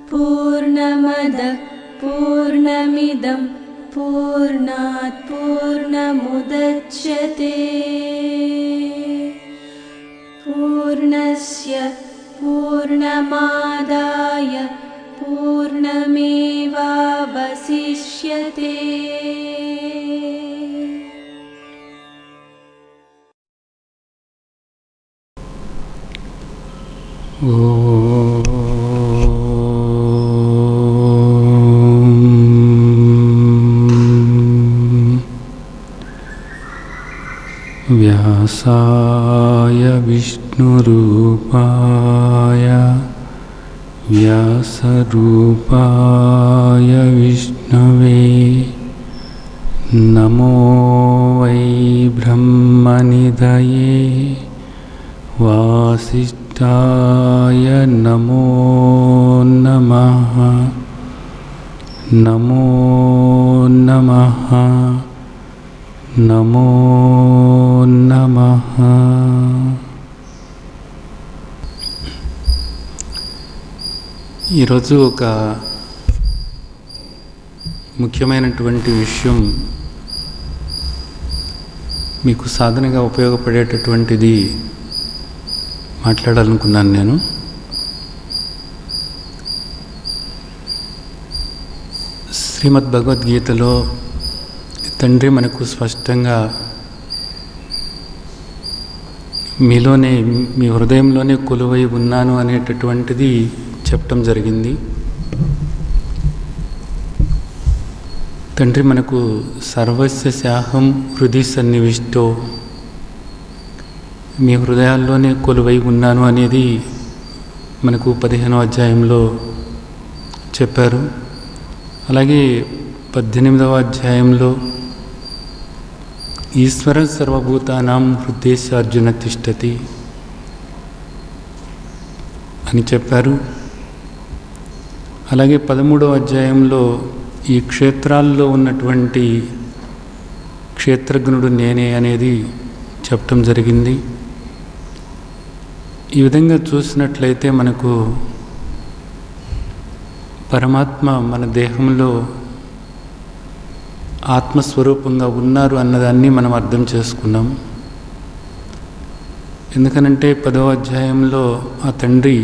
पूर्णमदः पूर्णमिदं पूर्णात् पूर्णमुदच्यते पूर्णस्य पूर्णमादाय पूर्णमेवावशिष्यते। व्यासाय विष्णुरूपाय व्यासरूपाय विष्णवे नमो वै ब्रह्मनिधये वासिष्ठाय नमो नमः। नमो नमः नमो नमः। ఈరోజు ఒక ముఖ్యమైనటువంటి విషయం మీకు సాధనగా ఉపయోగపడేటటువంటిది మాట్లాడాలనుకున్నాను నేను. శ్రీమద్ భగవద్గీతలో తండ్రి మనకు స్పష్టంగా మీలోనే, మీ హృదయంలోనే కొలువై ఉన్నాను అనేటటువంటిది చెప్పటం జరిగింది. తండ్రి మనకు సర్వస్య శాహం హృది సన్నివిష్టో, మీ హృదయాల్లోనే కొలువై ఉన్నాను అనేది మనకు 15వ అధ్యాయంలో చెప్పారు. అలాగే 18వ అధ్యాయంలో ఈశ్వర సర్వభూతానాం హృదయేశార్జున తిష్టతి అని చెప్పారు. అలాగే 13వ అధ్యాయంలో ఈ క్షేత్రాల్లో ఉన్నటువంటి క్షేత్రజ్ఞుడు నేనే అనేది చెప్పటం జరిగింది. ఈ విధంగా చూసినట్లయితే మనకు పరమాత్మ మన దేహంలో ఆత్మస్వరూపంగా ఉన్నారు అన్నదాన్ని మనం అర్థం చేసుకున్నాం. ఎందుకనంటే 10వ అధ్యాయంలో ఆ తండ్రి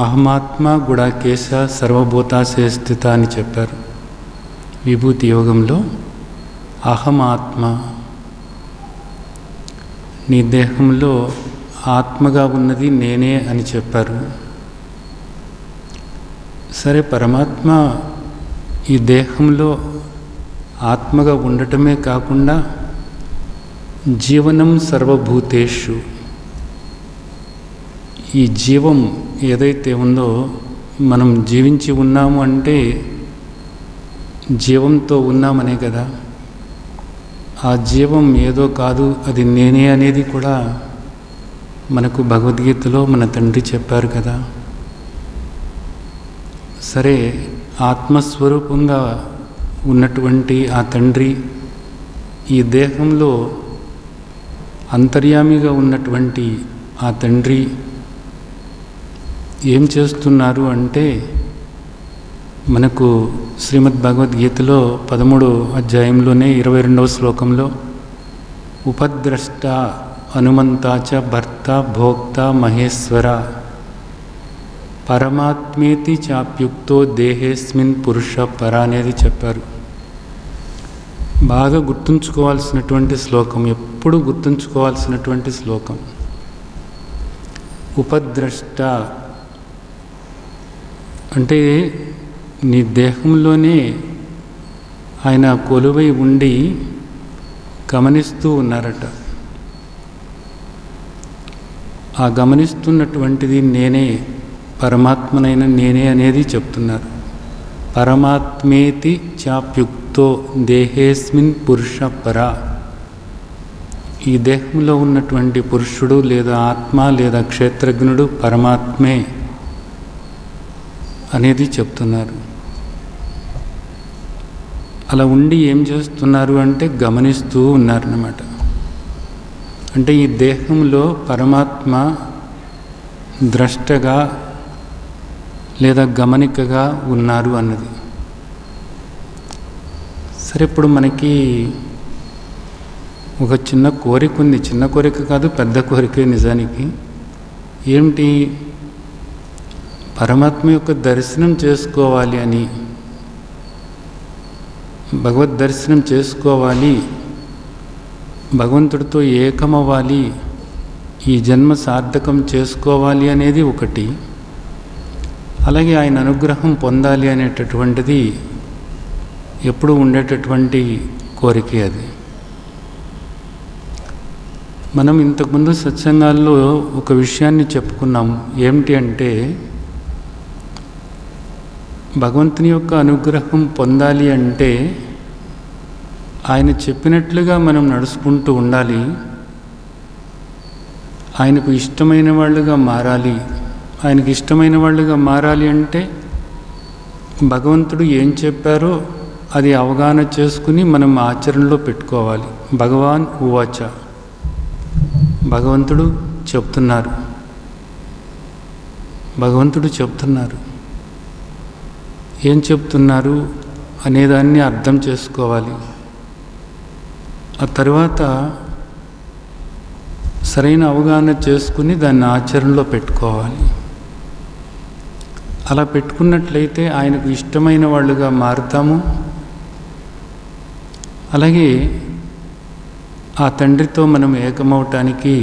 అహమాత్మ గుడాకేశ సర్వభూతాశయ స్థిత అని చెప్పారు. విభూతి యోగంలో అహమాత్మ, నీ దేహంలో ఆత్మగా ఉన్నది నేనే అని చెప్పారు. సరే, పరమాత్మ ఈ దేహంలో ఆత్మగా ఉండటమే కాకుండా జీవనం సర్వభూతేషు, ఈ జీవం ఏదైతే ఉందో మనం జీవించి ఉన్నాము అంటే జీవంతో ఉన్నామనే కదా. ఆ జీవం ఏదో కాదు, అది నేనే అనేది కూడా మనకు భగవద్గీతలో మన తండ్రి చెప్పారు కదా. సరే, ఆత్మస్వరూపంగా ఉన్నటువంటి ఆ తండ్రి ఈ దేహంలో అంతర్యామిగా ఉన్నటువంటి ఆ తండ్రి ఏం చేస్తున్నారు అంటే మనకు శ్రీమద్ భగవద్గీతలో 13వ అధ్యాయంలోనే 22వ శ్లోకంలో ఉపద్రష్ట హనుమంతాచ భర్త భోక్త మహేశ్వర పరమాత్మేతి చాప్యుక్తో దేహేస్మిన్ పురుష పర అనేది చెప్పారు. బాగా గుర్తుంచుకోవాల్సినటువంటి శ్లోకం, ఎప్పుడు గుర్తుంచుకోవాల్సినటువంటి శ్లోకం. ఉపద్రష్ట అంటే నీ దేహంలోనే ఆయన కొలువై ఉండి గమనిస్తూ ఉన్నారట. ఆ గమనిస్తున్నటువంటిది నేనే, పరమాత్మనైన నేనే అనేది చెప్తున్నారు. పరమాత్మేతి చాప్యుక్తో దేహేస్మిన్ పురుష పర, ఈ దేహంలో ఉన్నటువంటి పురుషుడు లేదా ఆత్మ లేదా క్షేత్రజ్ఞుడు పరమాత్మే అనేది చెప్తున్నారు. అలా ఉండి ఏం చేస్తున్నారు అంటే గమనిస్తూ ఉన్నారన్నమాట. అంటే ఈ దేహంలో పరమాత్మ ద్రష్టగా లేదా గమనికగా ఉన్నారు అన్నది. సరే, ఇప్పుడు మనకి ఒక చిన్న కోరిక ఉంది. చిన్న కోరిక కాదు, పెద్ద కోరికే నిజానికి. ఏమిటి? పరమాత్మ యొక్క దర్శనం చేసుకోవాలి అని, భగవద్ దర్శనం చేసుకోవాలి, భగవంతుడితో ఏకమవ్వాలి, ఈ జన్మ సార్థకం చేసుకోవాలి అనేది ఒకటి. అలాగే ఆయన అనుగ్రహం పొందాలి అనేటటువంటిది ఎప్పుడు ఉండేటటువంటి కోరికే అది. మనం ఇంతకుముందు సత్సంగాల్లో ఒక విషయాన్ని చెప్పుకున్నాం. ఏమిటి అంటే, భగవంతుని యొక్క అనుగ్రహం పొందాలి అంటే ఆయన చెప్పినట్లుగా మనం నడుచుకుంటూ ఉండాలి, ఆయనకు ఇష్టమైన వాళ్ళుగా మారాలి. ఆయనకి ఇష్టమైన వాళ్ళుగా మారాలి అంటే భగవంతుడు ఏం చెప్పారో అది అవగాహన చేసుకుని మనం ఆచరణలో పెట్టుకోవాలి. భగవాన్ ఉవాచ, భగవంతుడు చెప్తున్నారు, భగవంతుడు చెప్తున్నారు. ఏం చెప్తున్నారు అనేదాన్ని అర్థం చేసుకోవాలి. ఆ తర్వాత సరైన అవగాహన చేసుకుని దాన్ని ఆచరణలో పెట్టుకోవాలి. అలా పెట్టుకున్నట్లయితే ఆయనకు ఇష్టమైన వాళ్ళుగా మారుతాము. అలాగే ఆ తండ్రితో మనం ఏకమవటానికి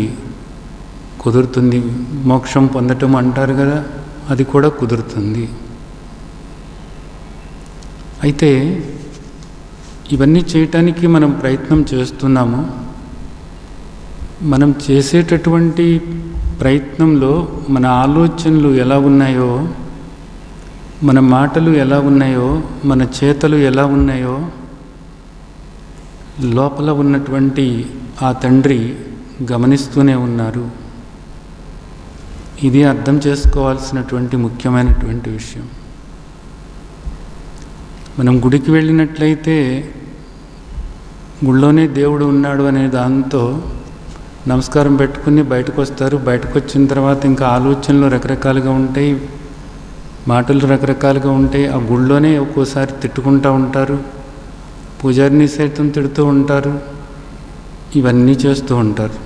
కుదురుతుంది. మోక్షం పొందటం అంటారు కదా, అది కూడా కుదురుతుంది. అయితే ఇవన్నీ చేయటానికి మనం ప్రయత్నం చేస్తున్నాము. మనం చేసేటటువంటి ప్రయత్నంలో మన ఆలోచనలు ఎలా ఉన్నాయో, మన మాటలు ఎలా ఉన్నాయో, మన చేతలు ఎలా ఉన్నాయో లోపల ఉన్నటువంటి ఆ తండ్రి గమనిస్తూనే ఉన్నారు. ఇది అర్థం చేసుకోవాల్సినటువంటి ముఖ్యమైనటువంటి విషయం. మనం గుడికి వెళ్ళినట్లయితే గుళ్ళోనే దేవుడు ఉన్నాడు అనే దాంతో నమస్కారం పెట్టుకుని బయటకు వస్తారు. బయటకు వచ్చిన తర్వాత ఇంకా ఆలోచనలు రకరకాలుగా ఉంటాయి, మాటలు రకరకాలుగా ఉంటాయి. ఆ గుళ్ళోనే ఒక్కోసారి తిట్టుకుంటూ ఉంటారు, పూజారిని సైతం తిడుతూ ఉంటారు, ఇవన్నీ చేస్తూ ఉంటారు.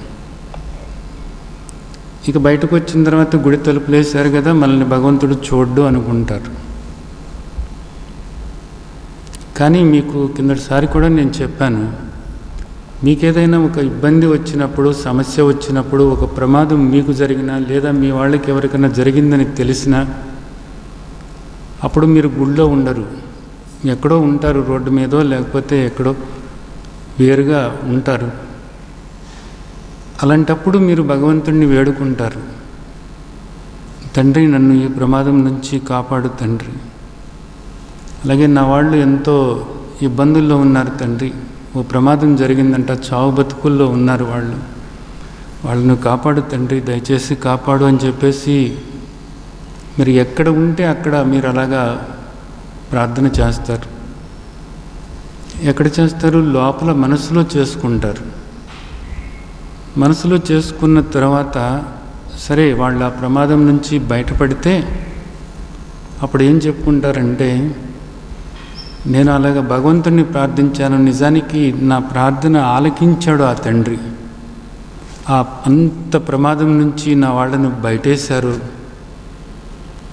ఇక బయటకు వచ్చిన తర్వాత గుడి తలుపులేశారు కదా, మనల్ని భగవంతుడు చూడ్డు అనుకుంటారు. కానీ మీకు కిందటిసారి కూడా నేను చెప్పాను, మీకేదైనా ఒక ఇబ్బంది వచ్చినప్పుడు, సమస్య వచ్చినప్పుడు, ఒక ప్రమాదం మీకు జరిగినా లేదా మీ వాళ్ళకి ఎవరికైనా జరిగిందని తెలిసినా అప్పుడు మీరు గుళ్ళో ఉండరు, ఎక్కడో ఉంటారు, రోడ్డు మీదో లేకపోతే ఎక్కడో వేరుగా ఉంటారు. అలాంటప్పుడు మీరు భగవంతుడిని వేడుకుంటారు, తండ్రి నన్ను ఈ ప్రమాదం నుంచి కాపాడు తండ్రి. అలాగే నా వాళ్ళు ఎంతో ఇబ్బందుల్లో ఉన్నారు తండ్రి, ఓ ప్రమాదం జరిగిందంట, చావు బతుకుల్లో ఉన్నారు వాళ్ళను కాపాడు తండ్రి, దయచేసి కాపాడు అని చెప్పేసి మీరు ఎక్కడ ఉంటే అక్కడ మీరు అలాగా ప్రార్థన చేస్తారు. ఎక్కడ చేస్తారు? లోపల మనసులో చేసుకుంటారు. మనసులో చేసుకున్న తర్వాత సరే వాళ్ళ ప్రమాదం నుంచి బయటపడితే అప్పుడు ఏం చెప్పుకుంటారంటే, నేను అలాగా భగవంతుడిని ప్రార్థించాను, నిజానికి నా ప్రార్థన ఆలకించాడు ఆ తండ్రి, ఆ అంత ప్రమాదం నుంచి నా వాళ్ళను బయటేశారు,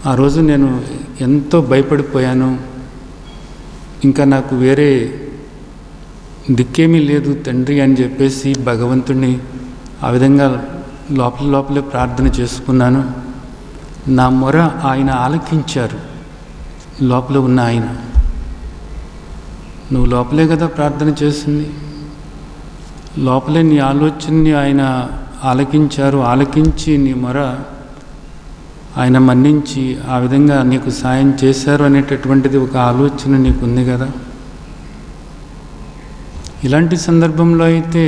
ఆ రోజు నేను ఎంతో భయపడిపోయాను, ఇంకా నాకు వేరే దిక్కేమీ లేదు తండ్రి అని చెప్పేసి భగవంతుడిని ఆ విధంగా లోపలే ప్రార్థన చేసుకున్నాను. నా మొర ఆయన ఆలకించారు, లోపల ఉన్న ఆయన. నువ్వు లోపలే కదా ప్రార్థన చేసింది, లోపలే నీ ఆలోచనని ఆయన ఆలకించారు, ఆలకించి నీ మొర ఆయన మన్నించి ఆ విధంగా నీకు సాయం చేశారు అనేటటువంటిది ఒక ఆలోచన నీకు ఉంది కదా. ఇలాంటి సందర్భంలో అయితే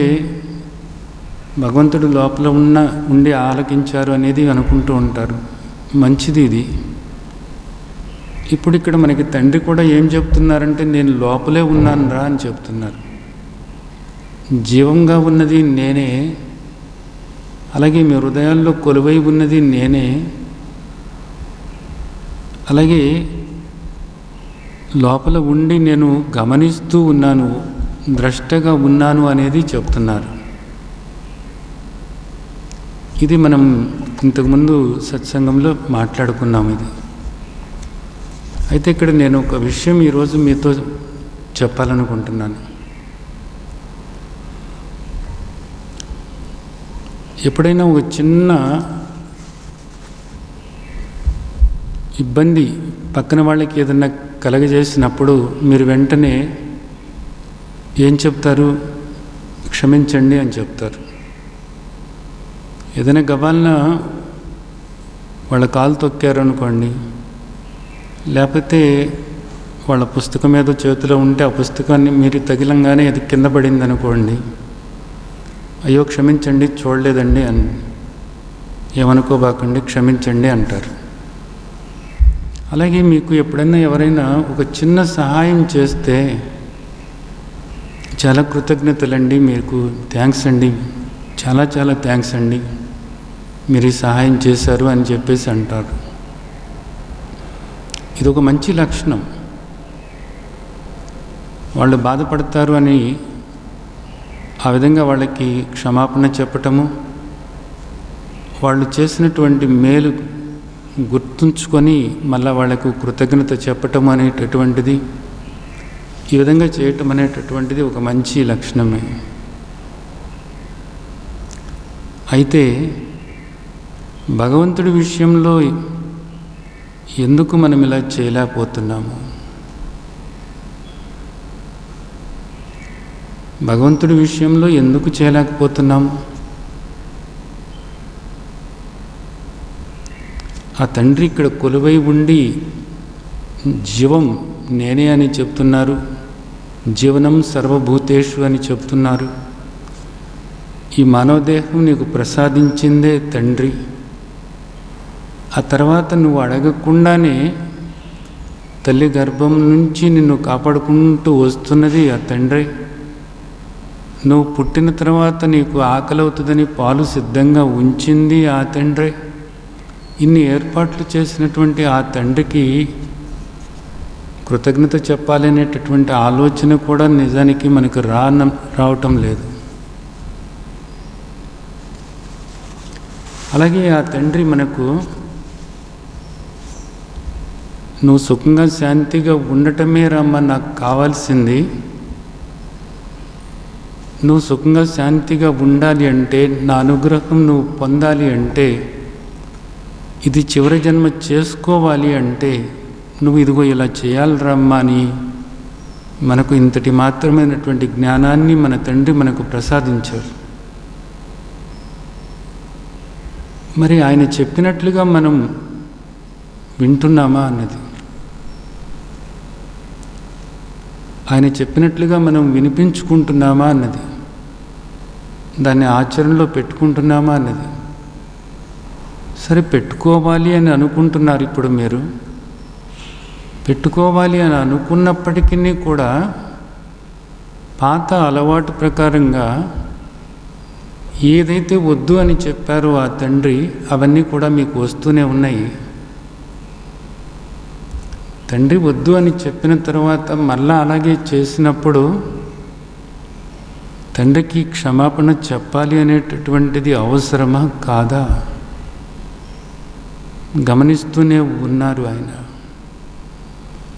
భగవంతుడు లోపల ఉండి ఆలకించారు అనేది అనుకుంటూ ఉంటారు, మంచిది ఇది. ఇప్పుడు ఇక్కడ మనకి తండ్రి కూడా ఏం చెప్తున్నారంటే, నేను లోపలే ఉన్నాను రా అని చెప్తున్నారు. జీవంగా ఉన్నది నేనే, అలాగే మీ హృదయాల్లో కొలువై ఉన్నది నేనే. అలాగే లోపల ఉండి నేను గమనిస్తూ ఉన్నాను, ద్రష్టగా ఉన్నాను అనేది చెప్తున్నారు. ఇది మనం ఇంతకుముందు సత్సంగంలో మాట్లాడుకున్నాము. ఇది అయితే ఇక్కడ నేను ఒక విషయం ఈరోజు మీతో చెప్పాలనుకుంటున్నాను. ఎప్పుడైనా ఒక చిన్న ఇబ్బంది పక్కన వాళ్ళకి ఏదన్నా కలగజేసినప్పుడు మీరు వెంటనే ఏం చెప్తారు? క్షమించండి అని చెప్తారు. ఏదైనా గబాలన వాళ్ళ కాలు తొక్కారు అనుకోండి, లేకపోతే వాళ్ళ పుస్తకం ఏదో చేతిలో ఉంటే ఆ పుస్తకాన్ని మీరు తగిలంగానే అది కింద పడింది అనుకోండి, అయ్యో క్షమించండి చూడలేదండి అని, ఏమనుకోబాకండి క్షమించండి అంటారు. అలాగే మీకు ఎప్పుడైనా ఎవరైనా ఒక చిన్న సహాయం చేస్తే చాలా కృతజ్ఞతలండి, మీకు థ్యాంక్స్ అండి, చాలా చాలా థ్యాంక్స్ అండి, మీరు ఈ సహాయం చేశారు అని చెప్పేసి అంటారు. ఇది ఒక మంచి లక్షణం. వాళ్ళు బాధపడతారు అని ఆ విధంగా వాళ్ళకి క్షమాపణ చెప్పటము, వాళ్ళు చేసినటువంటి మేలు గుర్తుంచుకొని మళ్ళీ వాళ్ళకు కృతజ్ఞత చెప్పటం అనేటటువంటిది, ఈ విధంగా చేయటం అనేటటువంటిది ఒక మంచి లక్షణమే. అయితే భగవంతుడి విషయంలో ఎందుకు మనం ఇలా చేయలేకపోతున్నాము? భగవంతుడి విషయంలో ఎందుకు చేయలేకపోతున్నాము? ఆ తండ్రి ఇక్కడ కొలువై ఉండి జీవం నేనే అని చెప్తున్నారు, జీవనం సర్వభూతేషు అని చెప్తున్నారు. ఈ మానవదేహం నీకు ప్రసాదించిందే తండ్రి. ఆ తర్వాత నువ్వు అడగకుండానే తల్లి గర్భం నుంచి నిన్ను కాపాడుకుంటూ వస్తున్నది ఆ తండ్రి. నువ్వు పుట్టిన తర్వాత నీకు ఆకలి అవుతుందని పాలు సిద్ధంగా ఉంచింది ఆ తండ్రి. ఇన్ని ఏర్పాట్లు చేసినటువంటి ఆ తండ్రికి కృతజ్ఞత చెప్పాలనేటటువంటి ఆలోచన కూడా నిజానికి మనకు రావటం లేదు. అలాగే ఆ తండ్రి మనకు నువ్వు సుఖంగా శాంతిగా ఉండటమే రమ్మ నాకు కావాల్సింది, నువ్వు సుఖంగా శాంతిగా ఉండాలి అంటే, నా అనుగ్రహం నువ్వు పొందాలి అంటే, ఇది చివరి జన్మ చేసుకోవాలి అంటే నువ్వు ఇదిగో ఇలా చేయాలి రమ్మా అని మనకు ఇంతటి మాత్రమైనటువంటి జ్ఞానాన్ని మన తండ్రి మనకు ప్రసాదించారు. మరి ఆయన చెప్పినట్లుగా మనం వింటున్నామా అన్నది, ఆయన చెప్పినట్లుగా మనం వినిపించుకుంటున్నామా అన్నది, దాన్ని ఆచరణలో పెట్టుకుంటున్నామా అన్నది. సరే, పెట్టుకోవాలి అని అనుకుంటున్నారు ఇప్పుడు మీరు. పెట్టుకోవాలి అని అనుకున్నప్పటికీ కూడా పాత అలవాటు ప్రకారంగా ఏదైతే వద్దు అని చెప్పారో ఆ తండ్రి, అవన్నీ కూడా మీకు వస్తూనే ఉన్నాయి. తండ్రి వద్దు అని చెప్పిన తర్వాత మళ్ళా అలాగే చేసినప్పుడు తండ్రికి క్షమాపణ చెప్పాలి అనేటటువంటిది అవసరమా కాదా? గమనిస్తూనే ఉన్నారు ఆయన.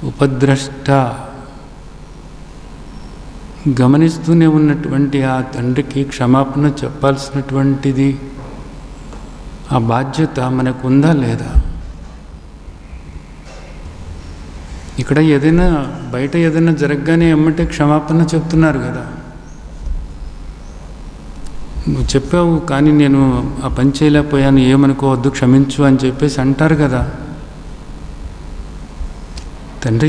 ఉపద్రష్ట, గమనిస్తూనే ఉన్నటువంటి ఆ తండ్రికి క్షమాపణ చెప్పాల్సినటువంటిది ఆ బాధ్యత మనకు ఉందా లేదా? ఇక్కడ ఏదైనా బయట ఏదైనా జరగగానే ఎమ్మటే క్షమాపణ చెప్తున్నారు కదా. నువ్వు చెప్పావు కానీ నేను ఆ పని చేయలేకపోయాను, ఏమనుకోవద్దు, క్షమించు అని చెప్పేసి అంటారు కదా. తండ్రి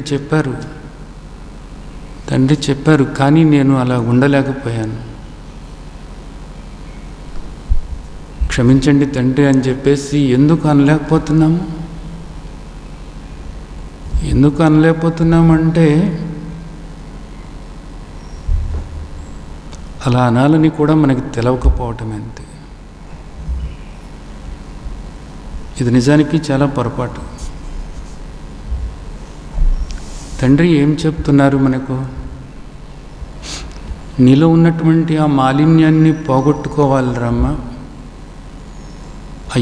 చెప్పారు కానీ నేను అలా ఉండలేకపోయాను, క్షమించండి తండ్రి అని చెప్పేసి ఎందుకు అనలేకపోతున్నాము? ఎందుకు అనలేకపోతున్నామంటే అలా అనాలని కూడా మనకి తెలవకపోవటం అంతే. ఇది నిజానికి చాలా పొరపాటు. తండ్రి ఏం చెప్తున్నారు మనకు? నీలో ఉన్నటువంటి ఆ మాలిన్యాన్ని పోగొట్టుకోవాలి రమ్మ.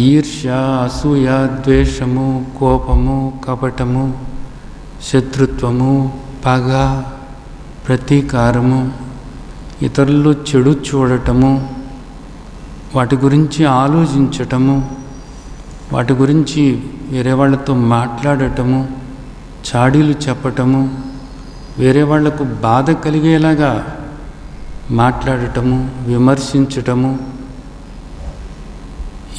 ఈర్ష్య, అసూయ, ద్వేషము, కోపము, కపటము, శత్రుత్వము, పగ, ప్రతీకారము, ఇతరుల్లో చెడు చూడటము, వాటి గురించి ఆలోచించటము, వాటి గురించి వేరే వాళ్ళతో మాట్లాడటము, చాడీలు చెప్పటము, వేరే వాళ్లకు బాధ కలిగేలాగా మాట్లాడటము, విమర్శించటము,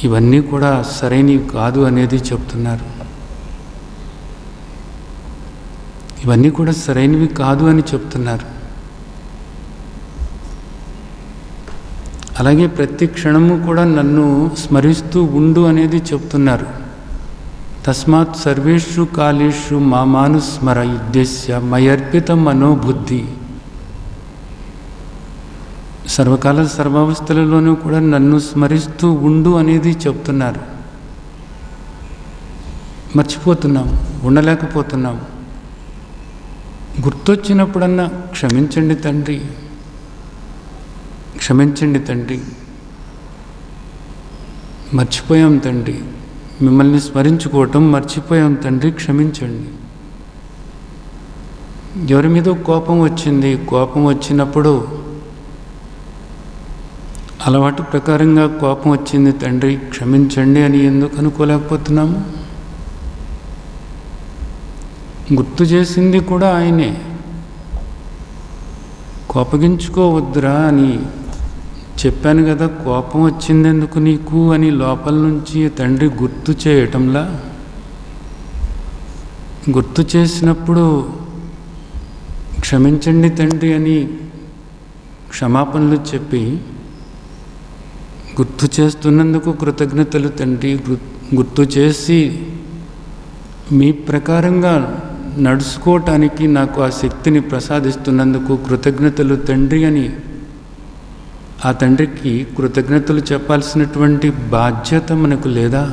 ఇవన్నీ కూడా సరైనవి కాదు అనేది చెప్తున్నారు. ఇవన్నీ కూడా సరైనవి కాదు అని చెప్తున్నారు. అలాగే ప్రతి క్షణము కూడా నన్ను స్మరిస్తూ ఉండు అనేది చెప్తున్నారు. తస్మాత్ సర్వేషు కాలేషు మామానుస్మర యుద్ధస్య మయర్పిత మనోబుద్ధి. సర్వకాల సర్వావస్థలలోనూ కూడా నన్ను స్మరిస్తూ ఉండు అనేది చెప్తున్నారు. మర్చిపోతున్నాం, ఉండలేకపోతున్నాం. గుర్తొచ్చినప్పుడన్నా క్షమించండి తండ్రి, క్షమించండి తండ్రి, మర్చిపోయాం తండ్రి, మిమ్మల్ని స్మరించుకోవటం మర్చిపోయాం తండ్రి, క్షమించండి. ఎవరి మీద కోపం వచ్చింది, కోపం వచ్చినప్పుడు అలవాటు ప్రకారంగా కోపం వచ్చింది తండ్రి క్షమించండి అని ఎందుకు అనుకోలేకపోతున్నాము? గుర్తు చేసింది కూడా ఆయనే. కోపగించుకోవద్దురా అని చెప్పాను కదా, కోపం వచ్చింది ఎందుకు నీకు అని లోపల నుంచి తండ్రి గుర్తు చేయటంలా, గుర్తు చేసినప్పుడు క్షమించండి తండ్రి అని క్షమాపణలు చెప్పి, గుర్తు చేస్తున్నందుకు కృతజ్ఞతలు తండ్రి, గుర్తు చేసి మీ ప్రకారంగా నడుచుకోవటానికి నాకు ఆ శక్తిని ప్రసాదిస్తున్నందుకు కృతజ్ఞతలు తండ్రి అని ఆ తండ్రికి కృతజ్ఞతలు చెప్పాల్సినటువంటి బాధ్యత మనకు లేదా?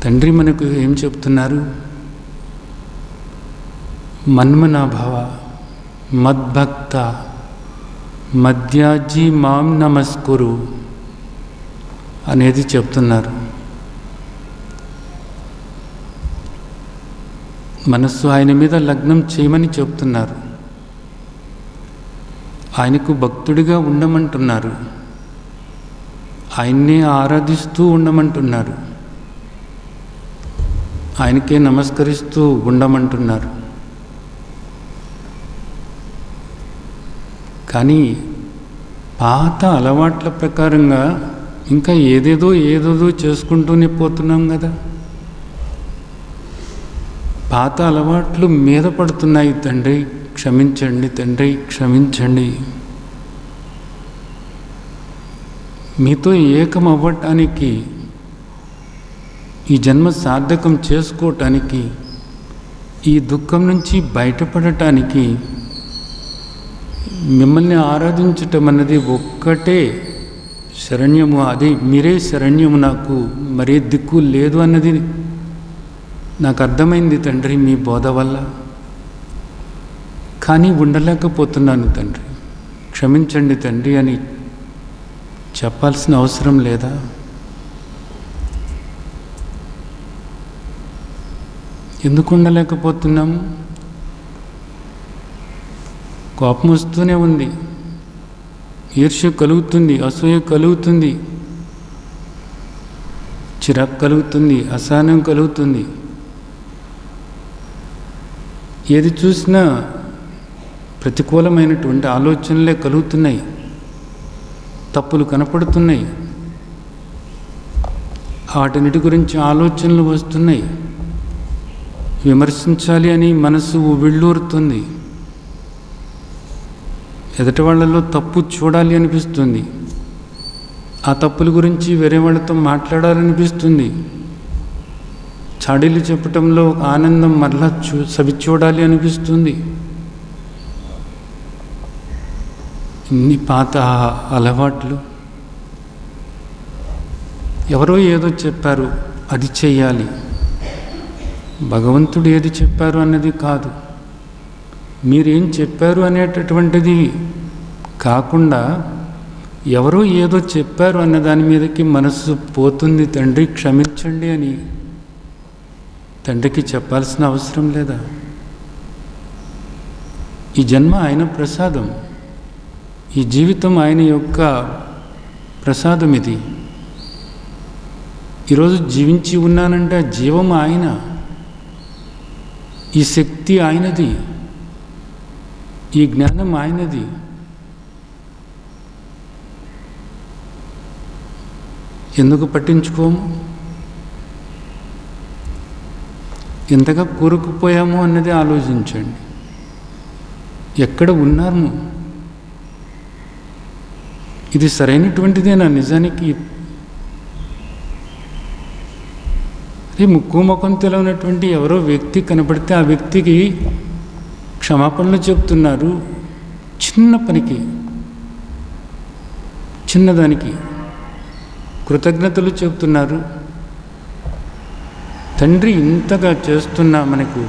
తండ్రి మనకు ఏం చెప్తున్నారు? మన్మనాభవ మద్భక్త మధ్యాజీ మాం నమస్కురు అనేది చెప్తున్నారు. మనస్సు ఆయన మీద లగ్నం చేయమని చెప్తున్నారు. ఆయనకు భక్తుడిగా ఉండమంటున్నారు. ఆయన్నే ఆరాధిస్తూ ఉండమంటున్నారు. ఆయనకే నమస్కరిస్తూ ఉండమంటున్నారు. కానీ పాత అలవాట్ల ప్రకారంగా ఇంకా ఏదేదో చేసుకుంటూనే పోతున్నాం కదా. పాత అలవాట్లు మీద పడుతున్నాయి. తండ్రి క్షమించండి, తండ్రి క్షమించండి. మీతో ఏకం అవ్వటానికి, ఈ జన్మ సార్థకం చేసుకోవటానికి, ఈ దుఃఖం నుంచి బయటపడటానికి మిమ్మల్ని ఆరాధించటం అన్నది ఒక్కటే శరణ్యము. అది మీరే శరణ్యము, నాకు మరే దిక్కు లేదు అన్నది నాకు అర్థమైంది తండ్రి మీ బోధ వల్ల. కానీ ఉండలేకపోతున్నాను తండ్రి, క్షమించండి తండ్రి అని చెప్పాల్సిన అవసరం లేదా? ఎందుకు ఉండలేకపోతున్నాము? కోపం వస్తూనే ఉంది, ఈర్ష్య కలుగుతుంది, అసూయ కలుగుతుంది, చిరాకు కలుగుతుంది, అసహనం కలుగుతుంది. ఏది చూసినా ప్రతికూలమైనటువంటి ఆలోచనలే కలుగుతున్నాయి, తప్పులు కనపడుతున్నాయి, వాటిన్నిటి గురించి ఆలోచనలు వస్తున్నాయి. విమర్శించాలి అని మనసు ఉవ్విళ్ళూరుతుంది. ఎదుటి వాళ్ళలో తప్పు చూడాలి అనిపిస్తుంది. ఆ తప్పుల గురించి వేరే వాళ్ళతో మాట్లాడాలనిపిస్తుంది. చాడీలు చెప్పటంలో ఒక ఆనందం మరలా సవి చూడాలి అనిపిస్తుంది. ఇన్ని పాత అలవాట్లు, ఎవరో ఏదో చెప్పారు అది చెయ్యాలి, భగవంతుడు ఏది చెప్పారు అన్నది కాదు, మీరేం చెప్పారు అనేటటువంటిది కాకుండా ఎవరో ఏదో చెప్పారు అన్న దాని మీదకి మనసు పోతుంది. తండ్రి క్షమించండి అని తండ్రికి చెప్పాల్సిన అవసరం లేదా? ఈ జన్మ ఆయన ప్రసాదం, ఈ జీవితం ఆయన యొక్క ప్రసాదం. ఇది ఈరోజు జీవించి ఉన్నానంటే ఆ జీవం ఆయన, ఈ శక్తి ఆయనది, ఈ జ్ఞానం ఆయనది. ఎందుకు పట్టించుకోము? ఎంతగా కూరుకుపోయాము అన్నది ఆలోచించండి. ఎక్కడ ఉన్నాము? ఇది సరైనటువంటిదేనా నిజానికి? అదే ముక్కు ముఖం తెలియనటువంటి ఎవరో వ్యక్తి కనపడితే ఆ వ్యక్తికి క్షమాపణలు చెప్తున్నారు, చిన్న పనికి, చిన్నదానికి కృతజ్ఞతలు చెప్తున్నారు. తండ్రి ఇంతగా చేస్తున్నా మనకు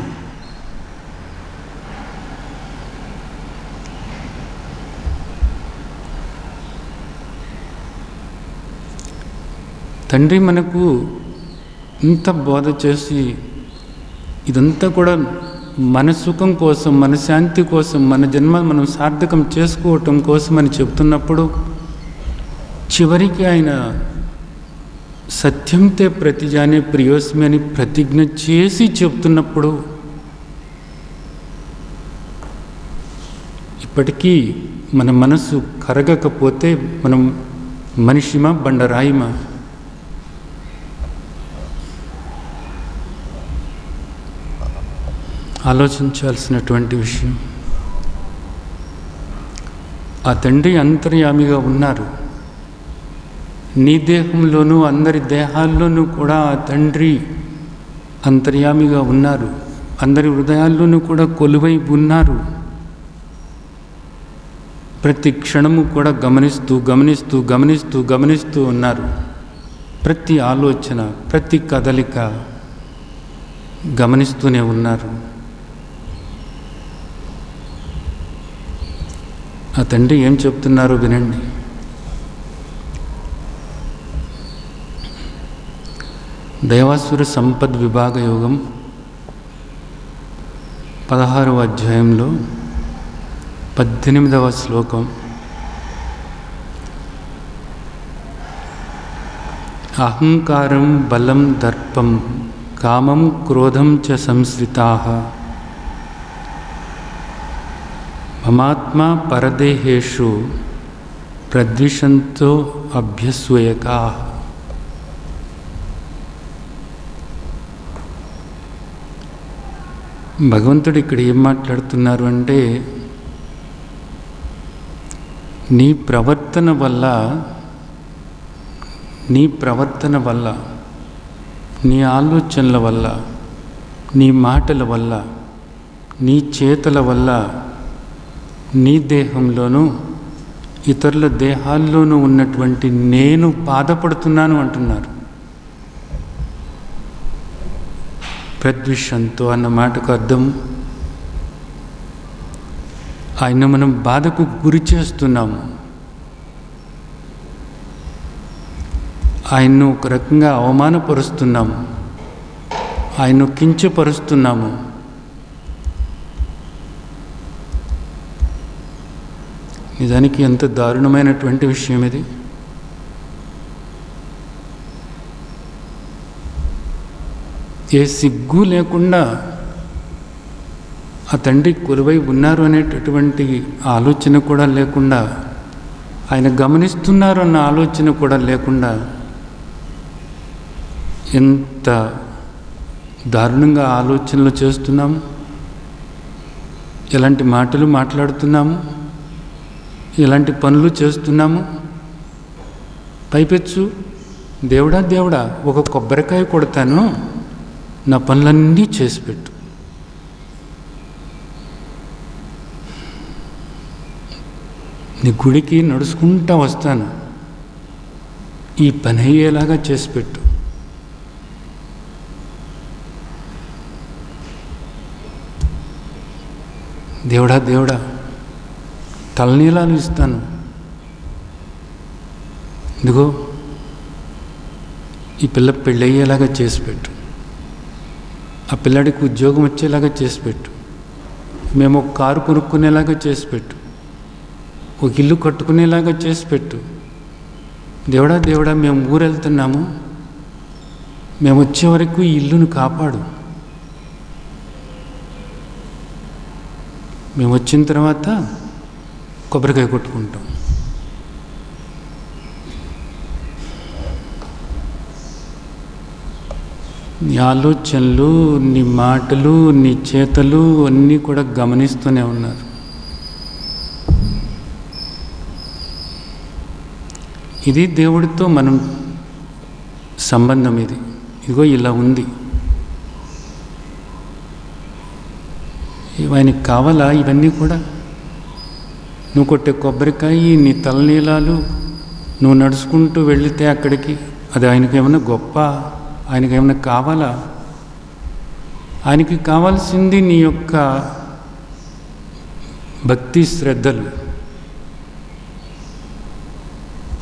తండ్రి మనకు ఇంత బోధ చేసి ఇదంతా కూడా మన సుఖం కోసం, మన శాంతి కోసం, మన జన్మ మనం సార్థకం చేసుకోవటం కోసం అని చెప్తున్నప్పుడు చివరికి ఆయన సత్యంతే ప్రతిజానే ప్రియోస్మి అని ప్రతిజ్ఞ చేసి చెప్తున్నప్పుడు ఇప్పటికీ మన మనసు కరగకపోతే మనం మనిషిమా బండరాయిమా? ఆలోచించాల్సినటువంటి విషయం. ఆ తండ్రి అంతర్యామిగా ఉన్నారు. నీ దేహంలోనూ అందరి దేహాల్లోనూ కూడా ఆ తండ్రి అంతర్యామిగా ఉన్నారు. అందరి హృదయాల్లోనూ కూడా కొలువై ఉన్నారు. ప్రతి క్షణము కూడా గమనిస్తూ గమనిస్తూ గమనిస్తూ గమనిస్తూ ఉన్నారు. ప్రతి ఆలోచన, ప్రతి కదలిక గమనిస్తూనే ఉన్నారు. ఆ తండ్రి ఏం చెప్తున్నారో వినండి. దైవాసుర సంపద్ విభాగ యోగం 16వ అధ్యాయంలో 18వ శ్లోకం. అహంకారం బలం దర్పం కామం క్రోధం చ సంశ్రితాః మమాత్మా పరదేహేషు ప్రద్విషంతో అభ్యస్వయకాః. భగవంతుడు ఇక్కడ ఏం మాట్లాడుతున్నారు అంటే, నీ ప్రవర్తన వల్ల నీ ఆలోచనల వల్ల, నీ మాటల వల్ల, నీ చేతల వల్ల నీ దేహంలోనూ ఇతరుల దేహాల్లోనూ ఉన్నటువంటి నేను బాధపడుతున్నాను అంటున్నారు. ప్రద్విషంతో అన్న మాటకు అర్థం, ఆయన మనం బాధకు గురి చేస్తున్నాము, ఆయన్ను ఒక రకంగా అవమానపరుస్తున్నాము, ఆయన్ను కించపరుస్తున్నాము. నిజానికి ఎంత దారుణమైనటువంటి విషయం ఇది. ఏ సిగ్గు లేకుండా ఆ తండ్రి కొలువై ఉన్నారు అనేటటువంటి ఆలోచన కూడా లేకుండా, ఆయన గమనిస్తున్నారు అన్న ఆలోచన కూడా లేకుండా ఎంత దారుణంగా ఆలోచనలు చేస్తున్నాము, ఎలాంటి మాటలు మాట్లాడుతున్నాము, ఎలాంటి పనులు చేస్తున్నాము. పైపెచ్చు దేవుడా దేవుడా ఒక కొబ్బరికాయ కొడతాను, నా పనులన్నీ చేసిపెట్టు. నీ గుడికి నడుచుకుంటూ వస్తాను, ఈ పని అయ్యేలాగా చేసి పెట్టు. దేవుడా దేవుడా, తలనీలాలు ఇస్తాను, ఇదిగో ఈ పిల్ల పెళ్ళి అయ్యేలాగా చేసి పెట్టు, ఆ పిల్లాడికి ఉద్యోగం వచ్చేలాగా చేసి పెట్టు, మేము ఒక కారు కొనుక్కునేలాగా చేసి పెట్టు, ఒక ఇల్లు కట్టుకునేలాగా చేసి పెట్టు. దేవుడా దేవుడా, మేము ఊరు వెళ్తున్నాము, మేము వచ్చే వరకు ఈ ఇల్లును కాపాడు. మేము వచ్చిన తర్వాత కొబ్బరికాయ కొట్టుకుంటాం. నీ ఆలోచనలు, నీ మాటలు, నీ చేతలు అన్నీ కూడా గమనిస్తూనే ఉన్నారు. ఇది దేవుడితో మనం సంబంధం. ఇదిగో ఇలా ఉంది. ఆయనకి కావాలా ఇవన్నీ కూడా? నువ్వు కొట్టే కొబ్బరికాయ, నీ తలనీలాలు, నువ్వు నడుచుకుంటూ వెళితే అక్కడికి, అది ఆయనకి ఏమైనా గొప్ప? ఆయనకి ఏమైనా కావాలా? ఆయనకి కావాల్సింది నీ యొక్క భక్తి శ్రద్ధలు.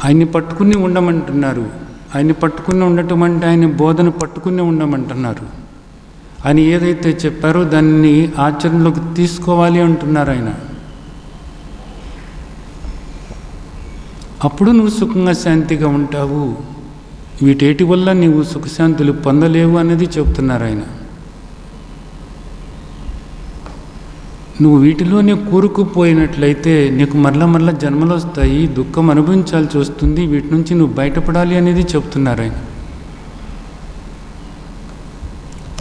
ఆయన్ని పట్టుకుని ఉండమంటున్నారు. ఆయన్ని పట్టుకుని ఉండటం అంటే ఆయన బోధన పట్టుకుని ఉండమంటున్నారు. ఆయన ఏదైతే చెప్పారో దాన్ని ఆచరణలోకి తీసుకోవాలి అంటున్నారు ఆయన. అప్పుడు నువ్వు సుఖంగా శాంతిగా ఉంటావు. వీటేటి వల్ల నీవు సుఖశాంతులు పొందలేవు అనేది చెప్తున్నారు ఆయన. నువ్వు వీటిలోనే కూరుకుపోయినట్లయితే నీకు మరల జన్మలు వస్తాయి, దుఃఖం అనుభవించాల్సి వస్తుంది, వీటి నుంచి నువ్వు బయటపడాలి అనేది చెప్తున్నారు ఆయన.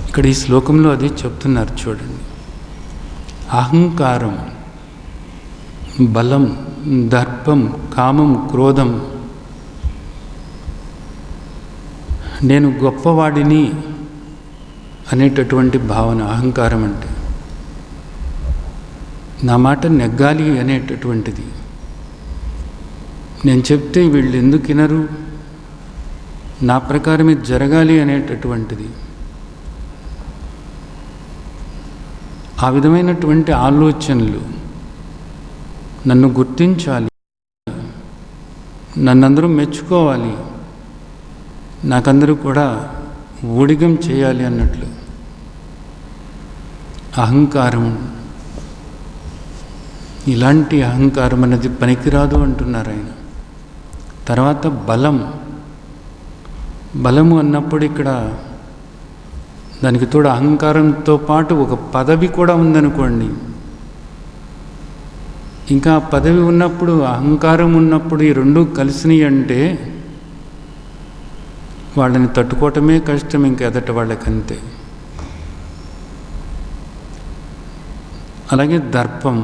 ఇక్కడ ఈ శ్లోకంలో అది చెప్తున్నారు చూడండి. అహంకారం, బలం, దర్పం, కామం, క్రోధం, నేను గొప్పవాడిని అనేటటువంటి భావన అహంకారం అంటే. నా మాట నెగ్గాలి అనేటటువంటిది. నేను చెప్తే వీళ్ళు ఎందుకు వినరు, నా ప్రకారమే జరగాలి అనేటటువంటిది. ఆ విధమైనటువంటి ఆలోచనలు, నన్ను గుర్తించాలి, నన్నందరూ మెచ్చుకోవాలి, నాకందరూ కూడా ఊడిగం చేయాలి అన్నట్లు అహంకారం. ఇలాంటి అహంకారం అనేది పనికిరాదు అంటున్నారు ఆయన. తర్వాత బలము అన్నప్పుడు ఇక్కడ దానికి తోడు అహంకారంతో పాటు ఒక పదవి కూడా ఉందనుకోండి. ఇంకా ఆ పదవి ఉన్నప్పుడు, అహంకారం ఉన్నప్పుడు ఈ రెండూ కలిసినాయి అంటే వాళ్ళని తట్టుకోవటమే కష్టం, ఇంకా ఎదట వాళ్ళకంతే. అలాగే దర్పం,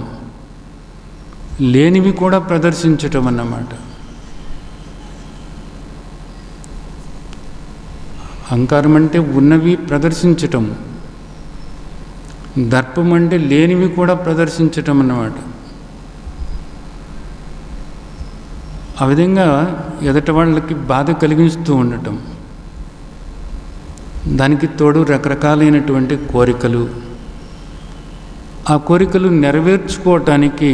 లేనివి కూడా ప్రదర్శించటం అన్నమాట. అహంకారం అంటే ఉన్నవి ప్రదర్శించటం, దర్పం అంటే లేనివి కూడా ప్రదర్శించటం అన్నమాట. ఆ విధంగా ఎదట వాళ్ళకి బాధ కలిగిస్తూ ఉండటం. దానికి తోడు రకరకాలైనటువంటి కోరికలు. ఆ కోరికలు నెరవేర్చుకోవటానికి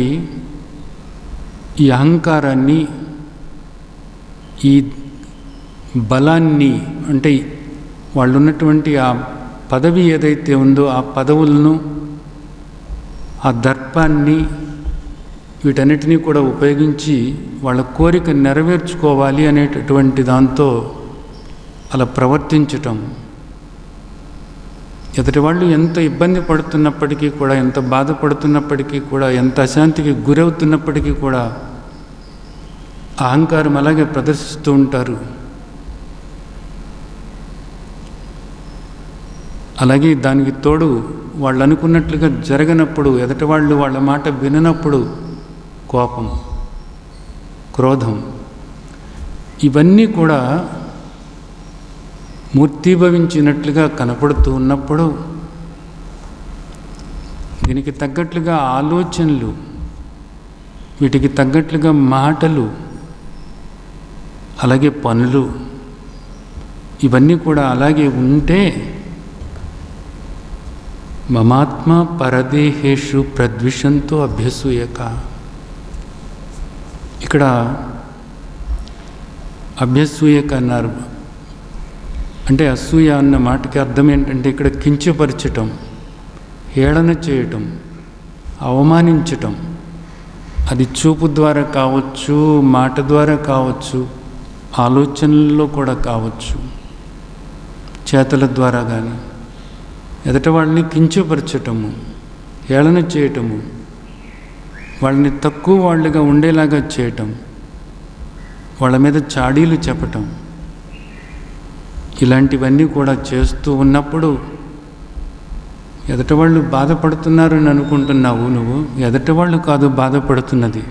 ఈ అహంకారాన్ని, ఈ బలాన్ని, అంటే వాళ్ళు ఉన్నటువంటి ఆ పదవి ఏదైతే ఉందో ఆ పదవులను, ఆ దర్పాన్ని, వీటన్నిటినీ కూడా ఉపయోగించి వాళ్ళ కోరిక నెరవేర్చుకోవాలి అనేటటువంటి దాంతో అలా ప్రవర్తించటం. ఎదుటి వాళ్ళు ఎంత ఇబ్బంది పడుతున్నప్పటికీ కూడా, ఎంత బాధపడుతున్నప్పటికీ కూడా, ఎంత అశాంతికి గురవుతున్నప్పటికీ కూడా అహంకారం అలాగే ప్రదర్శిస్తూ ఉంటారు. అలాగే దానికి తోడు వాళ్ళు అనుకున్నట్లుగా జరగనప్పుడు, ఎదుటి వాళ్ళు వాళ్ళ మాట విననప్పుడు కోపం, క్రోధం, ఇవన్నీ కూడా మూర్తీభవించినట్లుగా కనపడుతూ ఉన్నప్పుడు దీనికి తగ్గట్లుగా ఆలోచనలు, వీటికి తగ్గట్లుగా మాటలు, అలాగే పనులు, ఇవన్నీ కూడా అలాగే ఉంటే మమాత్మ పరదేహేషు ప్రద్విషంతో అభ్యసూయక. ఇక్కడ అభ్యసూయక అన్నారు. అంటే అసూయ అన్న మాటకి అర్థం ఏంటంటే ఇక్కడ కించపరచటం, హేళన చేయటం, అవమానించటం. అది చూపు ద్వారా కావచ్చు, మాట ద్వారా కావచ్చు, ఆలోచనల్లో కూడా కావచ్చు, చేతల ద్వారా కానీ ఎదుట వాళ్ళని కించపరచటము, హేళన చేయటము, వాళ్ళని తక్కువ వాళ్ళుగా ఉండేలాగా చేయటం, వాళ్ళ మీద చాడీలు చెప్పటం, ఇలాంటివన్నీ కూడా చేస్తూ ఉన్నప్పుడు ఎదుటవాళ్ళు బాధపడుతున్నారని అనుకుంటున్నావు. నువ్వు ఎదుటవాళ్ళు కాదు బాధపడుతున్నది,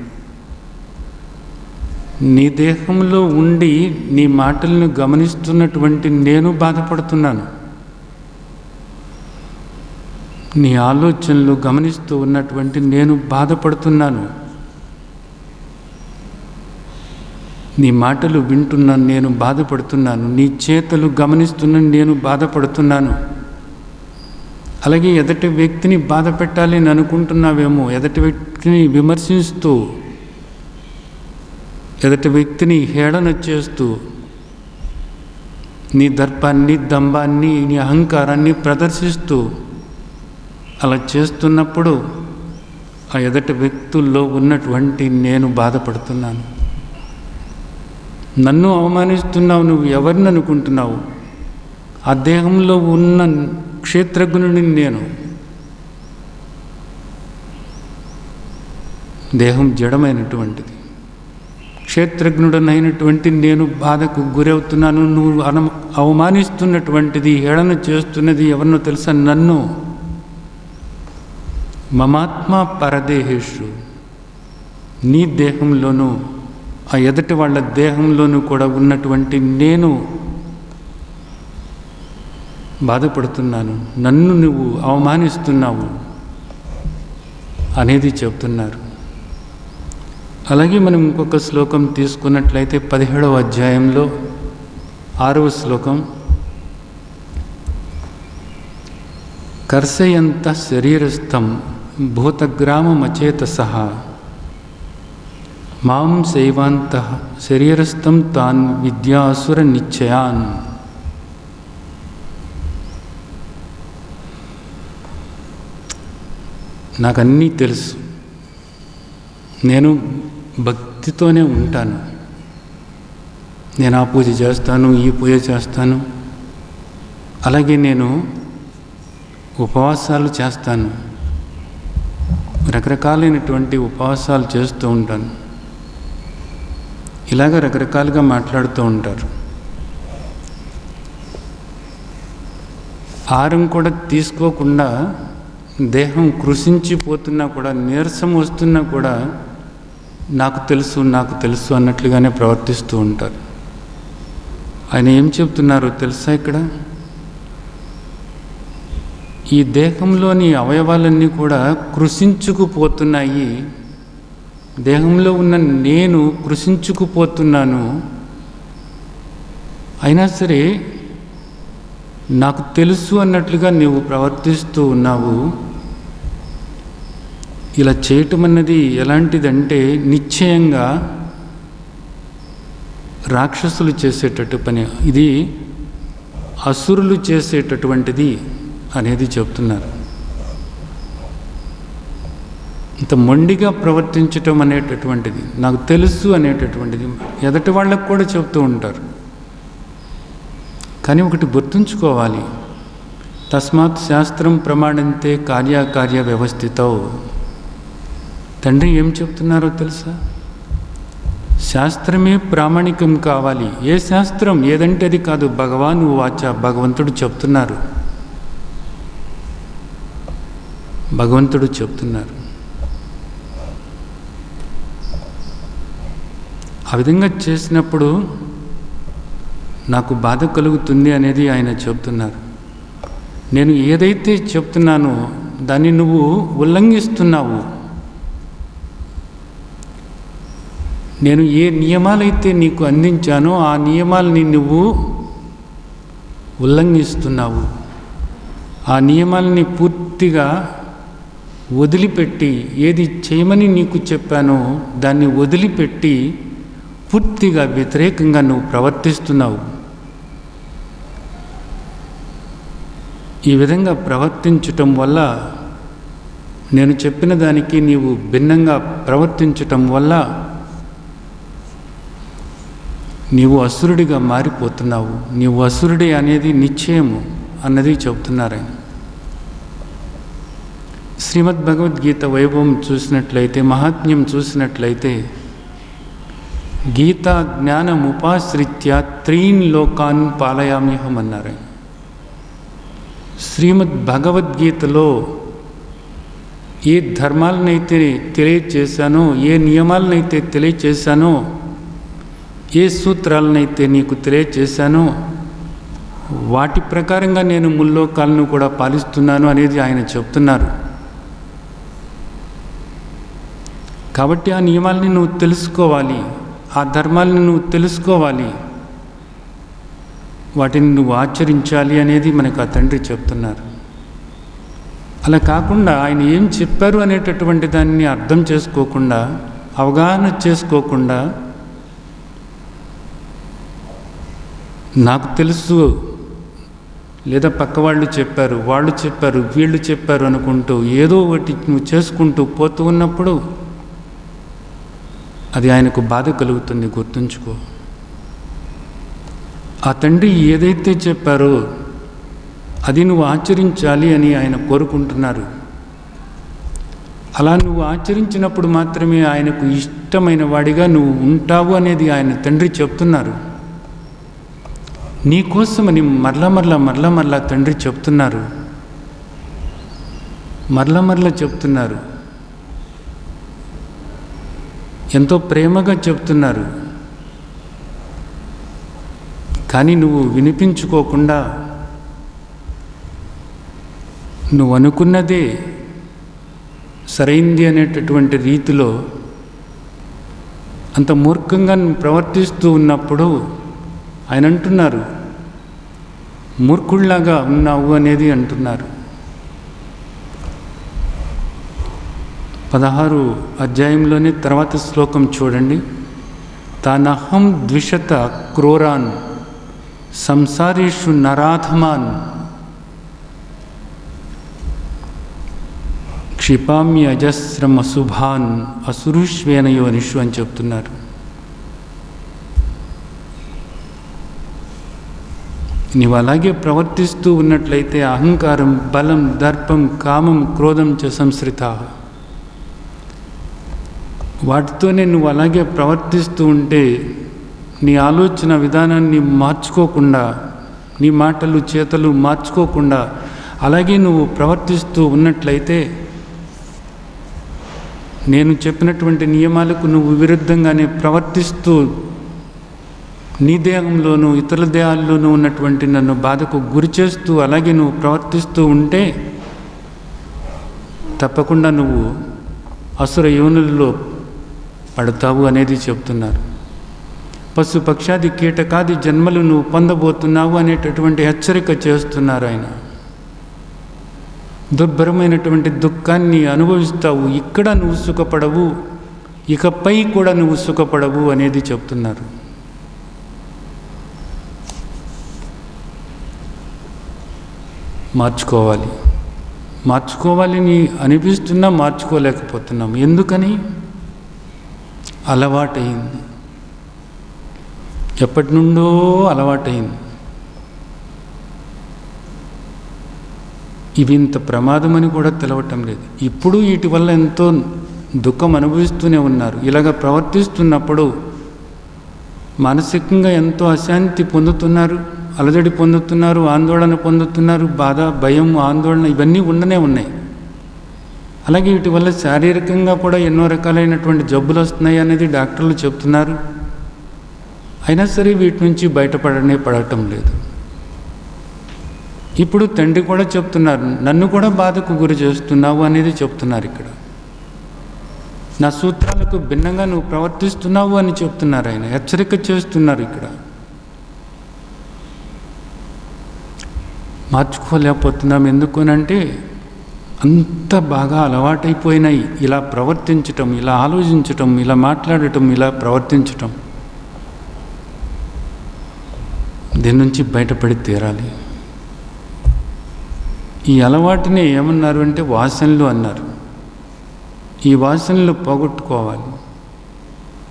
నీ దేహంలో ఉండి నీ మాటలను గమనిస్తున్నటువంటి నేను బాధపడుతున్నాను. నీ ఆలోచనలు గమనిస్తూ ఉన్నటువంటి నేను బాధపడుతున్నాను. నీ మాటలు వింటున్న నేను బాధపడుతున్నాను. నీ చేతలు గమనిస్తున్న నేను బాధపడుతున్నాను. అలాగే ఎదుటి వ్యక్తిని బాధ పెట్టాలి అని అనుకుంటున్నావేమో, ఎదుటి వ్యక్తిని విమర్శిస్తూ, ఎదుటి వ్యక్తిని హేళన చేస్తూ, నీ దర్పాన్ని, దంభాన్ని, నీ అహంకారాన్ని ప్రదర్శిస్తూ అలా చేస్తున్నప్పుడు ఆ ఎదుటి వ్యక్తుల్లో ఉన్నటువంటి నేను బాధపడుతున్నాను. నన్ను అవమానిస్తున్నావు. నువ్వు ఎవరిని అనుకుంటున్నావు? ఆ దేహంలో ఉన్న క్షేత్రజ్ఞుని నేను. దేహం జడమైనటువంటిది. క్షేత్రజ్ఞుడనైనటువంటి నేను బాధకు గురవుతున్నాను. నువ్వు అవమానిస్తున్నటువంటిది, హేళన చేస్తున్నది ఎవరినో తెలుసా? నన్ను. మమాత్మ పరదేహేషు, నీ దేహంలోనూ ఆ ఎదుటి వాళ్ళ దేహంలోనూ కూడా ఉన్నటువంటి నేను బాధపడుతున్నాను. నన్ను నువ్వు అవమానిస్తున్నావు అనేది చెప్తున్నారు. అలాగే మనం ఇంకొక శ్లోకం తీసుకున్నట్లయితే 17వ అధ్యాయంలో 6వ శ్లోకం. కర్షయంత శరీరస్థం భూతగ్రామమచేతసః మాం శైవాంత శరీరస్థం తాన్ విద్యాసుర నిశ్చయాన్. నాకన్నీ తెలుసు, నేను భక్తితోనే ఉంటాను, నేను ఆ పూజ చేస్తాను, ఈ పూజ చేస్తాను, అలాగే నేను ఉపవాసాలు చేస్తాను, రకరకాలైనటువంటి ఉపవాసాలు చేస్తూ ఉంటాను. ఇలాగ రకరకాలుగా మాట్లాడుతూ ఉంటారు. ఆహారం కూడా తీసుకోకుండా దేహం కృషించిపోతున్నా కూడా, నీరసం వస్తున్నా కూడా నాకు తెలుసు, నాకు తెలుసు అన్నట్లుగానే ప్రవర్తిస్తూ ఉంటారు. ఆయన ఏం చెప్తున్నారో తెలుసా? ఇక్కడ ఈ దేహంలోని అవయవాలన్నీ కూడా కృషించుకుపోతున్నాయి. దేహంలో ఉన్న నేను కృషించుకుపోతున్నాను. అయినా సరే నాకు తెలుసు అన్నట్లుగా నీవు ప్రవర్తిస్తూ ఉన్నావు. ఇలా చేయటం అన్నది ఎలాంటిదంటే నిశ్చయంగా రాక్షసులు చేసేటట్టు పని, ఇది అసురులు చేసేటటువంటిది అనేది చెప్తున్నారు. ఇంత మొండిగా ప్రవర్తించటం అనేటటువంటిది, నాకు తెలుసు అనేటటువంటిది ఎదటి వాళ్ళకు కూడా చెప్తూ ఉంటారు. కానీ ఒకటి గుర్తుంచుకోవాలి, తస్మాత్ శాస్త్రం ప్రమాణంతే కార్యకార్య వ్యవస్థితో. తండ్రి ఏం చెప్తున్నారో తెలుసా? శాస్త్రమే ప్రామాణికం కావాలి. ఏ శాస్త్రం ఏదంటే అది కాదు. భగవాన్ వాచ, భగవంతుడు చెప్తున్నారు. భగవంతుడు చెప్తున్నారు. ఆ విధంగా చేసినప్పుడు నాకు బాధ కలుగుతుంది అనేది ఆయన చెప్తున్నారు. నేను ఏదైతే చెప్తున్నానో దాన్ని నువ్వు ఉల్లంఘిస్తున్నావు. నేను ఏ నియమాలైతే నీకు అందించానో ఆ నియమాలని నువ్వు ఉల్లంఘిస్తున్నావు. ఆ నియమాలని పూర్తిగా వదిలిపెట్టి, ఏది చేయమని నీకు చెప్పానో దాన్ని వదిలిపెట్టి పూర్తిగా వ్యతిరేకంగా నువ్వు ప్రవర్తిస్తున్నావు. ఈ విధంగా ప్రవర్తించటం వల్ల, నేను చెప్పిన దానికి నీవు భిన్నంగా ప్రవర్తించటం వల్ల నీవు అసురుడిగా మారిపోతున్నావు. నీవు అసురుడి అనేది నిశ్చయము అన్నది చెబుతున్నారు ఆయన. శ్రీమద్ భగవద్గీత వైభవం చూసినట్లయితే, మహాత్మ్యం చూసినట్లయితే, గీతా జ్ఞానముపాశ్రిత్య త్రీన్ లోకాన్ పాలయామ్యహం అన్నారు. శ్రీమద్ భగవద్గీతలో ఏ ధర్మాలనైతే తెలియచేశానో, ఏ నియమాలనైతే తెలియచేశానో, ఏ సూత్రాలనైతే నీకు తెలియచేశానో వాటి ప్రకారంగా నేను ముల్లోకాలను కూడా పాలిస్తున్నాను అనేది ఆయన చెప్తున్నారు. కాబట్టి ఆ నియమాలని నువ్వు తెలుసుకోవాలి, ఆ ధర్మాలని నువ్వు తెలుసుకోవాలి, వాటిని నువ్వు ఆచరించాలి అనేది మనకు ఆ తండ్రి చెప్తున్నారు. అలా కాకుండా ఆయన ఏం చెప్పారు అనేటటువంటి దాన్ని అర్థం చేసుకోకుండా, అవగాహన చేసుకోకుండా, నాకు తెలుసు లేదా పక్కవాళ్ళు చెప్పారు, వాళ్ళు చెప్పారు, వీళ్ళు చెప్పారు అనుకుంటూ ఏదో ఒకటి నువ్వు చేసుకుంటూ పోతూ ఉన్నప్పుడు అది ఆయనకు బాధ కలుగుతుంది. గుర్తుంచుకో. ఆ తండ్రి ఏదైతే చెప్పారో అది నువ్వు ఆచరించాలి అని ఆయన కోరుకుంటున్నారు. అలా నువ్వు ఆచరించినప్పుడు మాత్రమే ఆయనకు ఇష్టమైన వాడిగా నువ్వు ఉంటావు అనేది ఆయన తండ్రి చెప్తున్నారు. నీకోసమని మరలా తండ్రి చెప్తున్నారు, మరలా చెప్తున్నారు, ఎంతో ప్రేమగా చెప్తున్నారు. కానీ నువ్వు వినిపించుకోకుండా నువ్వు అనుకున్నదే సరైంది అనేటటువంటి రీతిలో అంత మూర్ఖంగా ప్రవర్తిస్తూ ఉన్నప్పుడు ఆయన అంటున్నారు, మూర్ఖుల్లాగా ఉన్నావు అనేది అంటున్నారు. 16 అధ్యాయంలోనే తర్వాత శ్లోకం చూడండి. తానహం ద్విషత క్రూరాన్ సంసారేషు నరాధమాన్ క్షిపామి అజస్రం అశుభాన్ అసురుష్వేనయోనిషు అని చెప్తున్నారు. నీవు అలాగే ప్రవర్తిస్తూ ఉన్నట్లయితే అహంకారం, బలం, దర్పం, కామం, క్రోధం చ సంశ్రిత, వాటితోనే నువ్వు అలాగే ప్రవర్తిస్తూ ఉంటే, నీ ఆలోచన విధానాన్ని మార్చుకోకుండా, నీ మాటలు చేతలు మార్చుకోకుండా అలాగే నువ్వు ప్రవర్తిస్తూ ఉన్నట్లయితే నేను చెప్పినటువంటి నియమాలకు నువ్వు విరుద్ధంగానే ప్రవర్తిస్తూ నీ దేహంలోనూ ఇతరుల దేహాల్లోనూ ఉన్నటువంటి నన్ను బాధకు గురి చేస్తూ అలాగే నువ్వు ప్రవర్తిస్తూ ఉంటే తప్పకుండా నువ్వు అసుర యోనులలో పడతావు అనేది చెప్తున్నారు. పశు పక్షాది కీటకాది జన్మలు నువ్వు పొందబోతున్నావు అనేటటువంటి హెచ్చరిక చేస్తున్నారు ఆయన. దుర్భరమైనటువంటి దుఃఖాన్ని అనుభవిస్తావు, ఇక్కడ నువ్వు సుఖపడవు, ఇకపై కూడా నువ్వు సుఖపడవు అనేది చెప్తున్నారు. మార్చుకోవాలని అనిపిస్తున్నా మార్చుకోలేకపోతున్నాం. ఎందుకని? అలవాటైంది, ఎప్పటి నుండో అలవాటైంది. ఇవి ఇంత ప్రమాదం అని కూడా తెలవటం లేదు. ఇప్పుడు వీటి వల్ల ఎంతో దుఃఖం అనుభవిస్తూనే ఉన్నారు. ఇలాగ ప్రవర్తిస్తున్నప్పుడు మానసికంగా ఎంతో అశాంతి పొందుతున్నారు, అలజడి పొందుతున్నారు, ఆందోళన పొందుతున్నారు, బాధ, భయం, ఆందోళన ఇవన్నీ ఉండనే ఉన్నాయి. అలాగే వీటి వల్ల శారీరకంగా కూడా ఎన్నో రకాలైనటువంటి జబ్బులు వస్తున్నాయి అనేది డాక్టర్లు చెప్తున్నారు. అయినా సరే వీటి నుంచి పడటం లేదు. ఇప్పుడు తండ్రి కూడా చెప్తున్నారు, నన్ను కూడా బాధకు గురి చేస్తున్నావు అనేది చెప్తున్నారు. ఇక్కడ నా సూత్రాలకు సంస్కారాలకు భిన్నంగా నువ్వు ప్రవర్తిస్తున్నావు అని చెప్తున్నారు ఆయన, హెచ్చరిక చేస్తున్నారు ఇక్కడ. మార్చుకోలేకపోతున్నాం ఎందుకనంటే అంత బాగా అలవాటైపోయినాయి ఇలా ప్రవర్తించటం, ఇలా ఆలోచించటం, ఇలా మాట్లాడటం, ఇలా ప్రవర్తించటం. దీని నుంచి బయటపడి తీరాలి. ఈ అలవాటుని ఏమన్నారు అంటే వాసనలు అన్నారు. ఈ వాసనలు పోగొట్టుకోవాలి.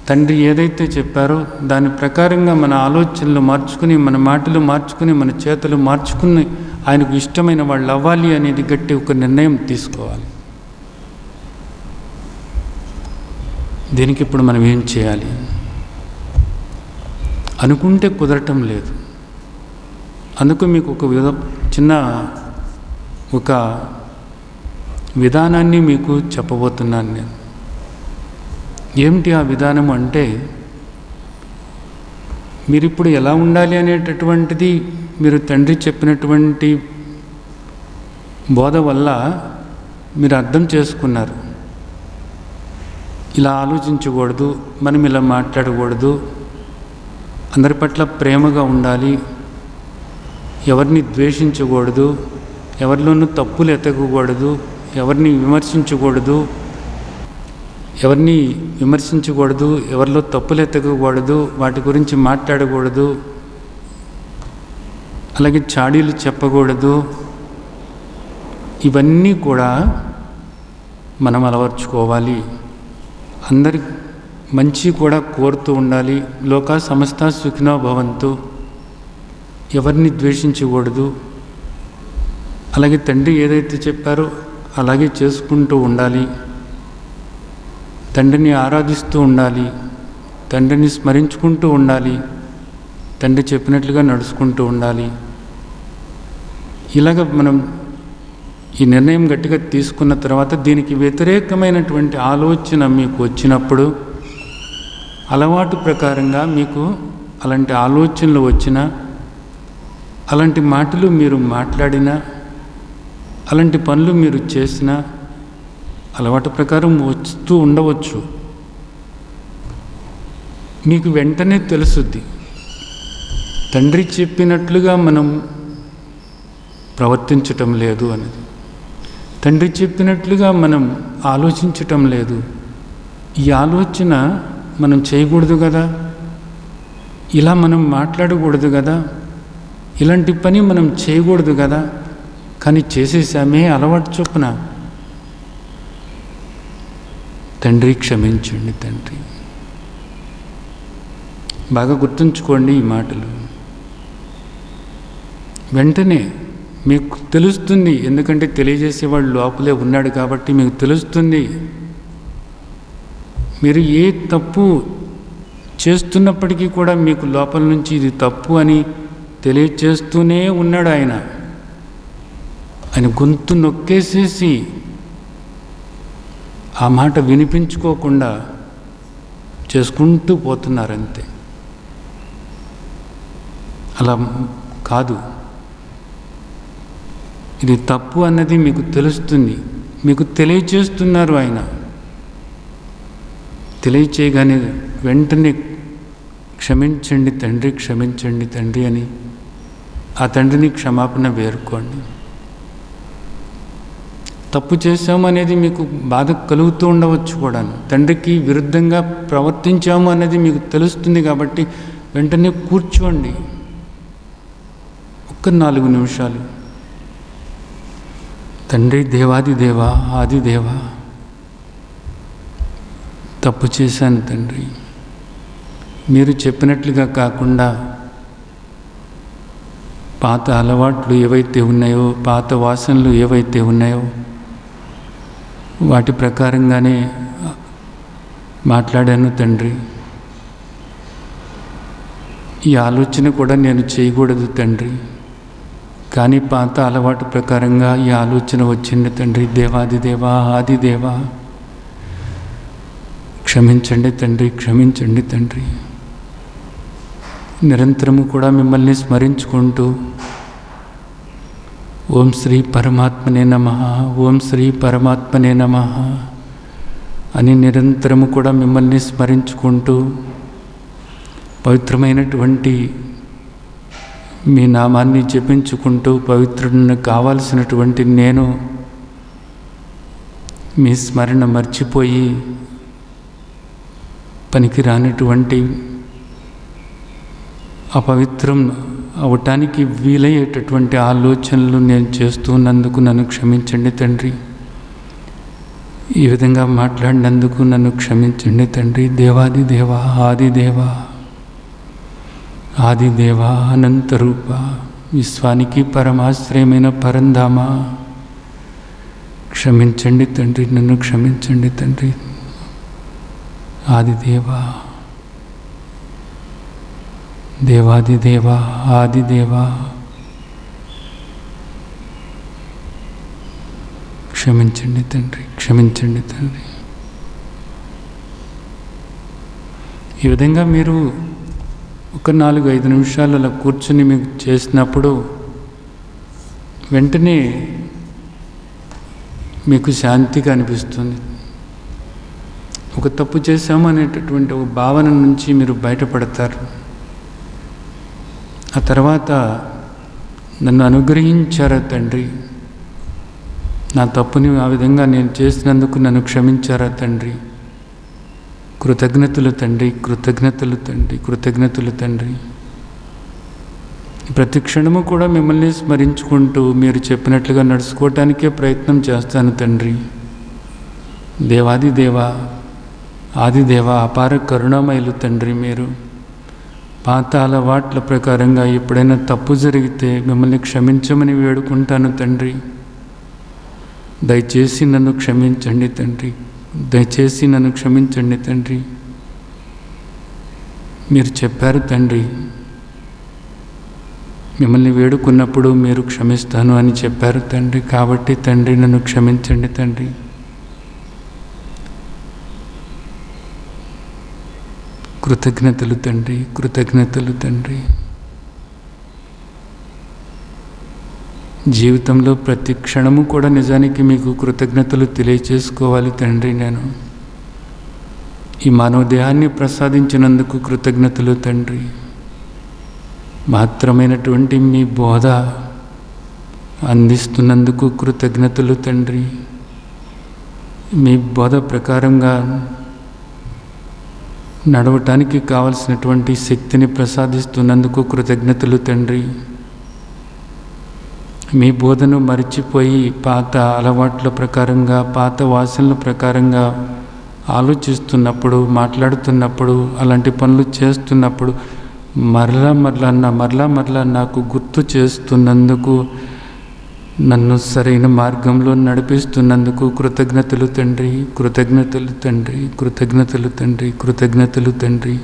తండ్రి ఏదైతే చెప్పారో దాని ప్రకారంగా మన ఆలోచనలు మార్చుకుని, మన మాటలు మార్చుకుని, మన చేతులు మార్చుకుని ఆయనకు ఇష్టమైన వాళ్ళు అవ్వాలి అనేది గట్టి ఒక నిర్ణయం తీసుకోవాలి. దీనికి ఇప్పుడు మనం ఏం చేయాలి? అనుకుంటే కుదరటం లేదు. అందుకు మీకు ఒక చిన్న ఒక విధానాన్ని మీకు చెప్పబోతున్నాను నేను. ఏమిటి ఆ విధానం అంటే, మీరిప్పుడు ఎలా ఉండాలి అనేటటువంటిది మీరు తండ్రి చెప్పినటువంటి బోధ వల్ల మీరు అర్థం చేసుకున్నారు. ఇలా ఆలోచించకూడదు, మనం ఇలా మాట్లాడకూడదు, అందరి పట్ల ప్రేమగా ఉండాలి, ఎవరిని ద్వేషించకూడదు, ఎవరిలోనూ తప్పులు ఎతకకూడదు, ఎవరిని విమర్శించకూడదు, ఎవరిలో తప్పులు ఎతకకూడదు, వాటి గురించి మాట్లాడకూడదు, అలాగే చాడీలు చెప్పకూడదు. ఇవన్నీ కూడా మనం అలవర్చుకోవాలి. అందరి మంచి కూడా కోరుతూ ఉండాలి. లోకా సమస్తా సుఖినో భవంతు. ఎవరిని ద్వేషించకూడదు. అలాగే తండ్రి ఏదైతే చెప్పారో అలాగే చేసుకుంటూ ఉండాలి. తండ్రిని ఆరాధిస్తూ ఉండాలి, తండ్రిని స్మరించుకుంటూ ఉండాలి, తండ్రి చెప్పినట్లుగా నడుచుకుంటూ ఉండాలి. ఇలాగ మనం ఈ నిర్ణయం గట్టిగా తీసుకున్న తర్వాత దీనికి వ్యతిరేకమైనటువంటి ఆలోచన మీకు వచ్చినప్పుడు, అలవాటు ప్రకారంగా మీకు అలాంటి ఆలోచనలు వచ్చినా, అలాంటి మాటలు మీరు మాట్లాడినా, అలాంటి పనులు మీరు చేసినా, అలవాటు ప్రకారం వస్తూ ఉండవచ్చు. మీకు వెంటనే తెలుసుద్ది, తండ్రి చెప్పినట్లుగా మనం ప్రవర్తించటం లేదు అనేది, తండ్రి చెప్పినట్లుగా మనం ఆలోచించటం లేదు. ఈ ఆలోచన మనం చేయకూడదు కదా, ఇలా మనం మాట్లాడకూడదు కదా, ఇలాంటి పని మనం చేయకూడదు కదా, కానీ చేసేసామే అలవాటు చొప్పున. తండ్రి క్షమించండి తండ్రి. బాగా గుర్తుంచుకోండి ఈ మాటలు. వెంటనే మీకు తెలుస్తుంది, ఎందుకంటే తెలియజేసేవాడు లోపలే ఉన్నాడు కాబట్టి మీకు తెలుస్తుంది. మీరు ఏ తప్పు చేస్తున్నప్పటికీ కూడా మీకు లోపల నుంచి ఇది తప్పు అని తెలియచేస్తూనే ఉన్నాడు ఆయన. ఆయన గొంతు నొక్కేసేసి ఆ మాట వినిపించుకోకుండా చేసుకుంటూ పోతున్నారంతే. అలా కాదు. ఇది తప్పు అన్నది మీకు తెలుస్తుంది, మీకు తెలియచేస్తున్నారు ఆయన. తెలియచేయగానే వెంటనే క్షమించండి తండ్రి, క్షమించండి తండ్రి అని ఆ తండ్రిని క్షమాపణ వేరుకోండి. తప్పు చేశాము అనేది మీకు బాధ కలుగుతూ ఉండవచ్చు కూడా. తండ్రికి విరుద్ధంగా ప్రవర్తించాము అనేది మీకు తెలుస్తుంది కాబట్టి వెంటనే కూర్చోండి. ఒక్క 4 నిమిషాలు. తండ్రి, దేవాది దేవా, ఆది దేవా, తప్పు చేశాను తండ్రి. మీరు చెప్పినట్లుగా కాకుండా పాత అలవాట్లు ఏవైతే ఉన్నాయో, పాత వాసనలు ఏవైతే ఉన్నాయో వాటి ప్రకారంగానే మాట్లాడాను తండ్రి. ఈ ఆలోచన కూడా నేను చేయకూడదు తండ్రి, కానీ పాత అలవాటు ప్రకారంగా ఈ ఆలోచన వచ్చింది తండ్రి. దేవాది దేవా, ఆది దేవా, క్షమించండి తండ్రి, క్షమించండి తండ్రి. నిరంతరము కూడా మిమ్మల్ని స్మరించుకుంటూ ఓం శ్రీ పరమాత్మనే నమః, ఓం శ్రీ పరమాత్మనే నమః, అని నిరంతరము కూడా మిమ్మల్ని స్మరించుకుంటూ పవిత్రమైనటువంటి మీ నామాన్ని జపించుకుంటూ పవిత్రుడిని కావాల్సినటువంటి నేను మీ స్మరణ మర్చిపోయి పనికి రానటువంటి అపవిత్రం అవటానికి వీలయ్యేటటువంటి ఆలోచనలు నేను చేస్తున్నందుకు నన్ను క్షమించండి తండ్రి. ఈ విధంగా మాట్లాడినందుకు నన్ను క్షమించండి తండ్రి. దేవాది దేవ, ఆదిదేవ, ఆదిదేవ, అనంతరూప, విశ్వానికి పరమాశ్రయమైన పరంధామ, క్షమించండి తండ్రి, నన్ను క్షమించండి తండ్రి. ఆదిదేవ, దేవాదిదేవ, ఆదిదేవ, క్షమించండి తండ్రి, క్షమించండి తండ్రి. ఈ విధంగా మీరు ఒక 4-5 నిమిషాలు అలా కూర్చుని మీకు చేసినప్పుడు వెంటనే మీకు శాంతిగా అనిపిస్తుంది. ఒక తప్పు చేశాము అనేటటువంటి ఒక భావన నుంచి మీరు బయటపడతారు. ఆ తర్వాత నన్ను అనుగ్రహించారా తండ్రి, నా తప్పుని ఆ విధంగా నేను చేసినందుకు నన్ను క్షమించారా తండ్రి, కృతజ్ఞతలు తండ్రి, కృతజ్ఞతలు తండ్రి, కృతజ్ఞతలు తండ్రి. ప్రతి క్షణము కూడా మిమ్మల్ని స్మరించుకుంటూ మీరు చెప్పినట్లుగా నడుచుకోవటానికే ప్రయత్నం చేస్తాను తండ్రి. దేవాది దేవ, ఆదిదేవ, అపార కరుణామయులు తండ్రి. మీరు పాత అలవాట్ల ప్రకారంగా ఎప్పుడైనా తప్పు జరిగితే మిమ్మల్ని క్షమించమని వేడుకుంటాను తండ్రి. దయచేసి నన్ను క్షమించండి తండ్రి, దయచేసి నన్ను క్షమించండి తండ్రి. మీరు చెప్పారు తండ్రి, మిమ్మల్ని వేడుకున్నప్పుడు మీరు క్షమిస్తాను అని చెప్పారు తండ్రి. కాబట్టి తండ్రి నన్ను క్షమించండి తండ్రి. కృతజ్ఞతలు తండ్రి, కృతజ్ఞతలు తండ్రి. జీవితంలో ప్రతి క్షణము కూడా నిజానికి మీకు కృతజ్ఞతలు తెలియచేసుకోవాలి తండ్రి. నేను ఈ మానవ దేహాన్ని ప్రసాదించినందుకు కృతజ్ఞతలు తండ్రి. మాత్రమైనటువంటి మీ బోధ అందిస్తున్నందుకు కృతజ్ఞతలు తండ్రి. మీ బోధ ప్రకారంగా నడవటానికి కావలసినటువంటి శక్తిని ప్రసాదిస్తున్నందుకు కృతజ్ఞతలు తండ్రి. మీ బోధను మరిచిపోయి పాత అలవాట్ల ప్రకారంగా, పాత వాసనల ప్రకారంగా ఆలోచిస్తున్నప్పుడు, మాట్లాడుతున్నప్పుడు, అలాంటి పనులు చేస్తున్నప్పుడు మరలా నాకు గుర్తు చేస్తున్నందుకు, నన్ను సరైన మార్గంలో నడిపిస్తున్నందుకు కృతజ్ఞతలు తండ్రి, కృతజ్ఞతలు తండ్రి, కృతజ్ఞతలు తండ్రి, కృతజ్ఞతలు తండ్రి.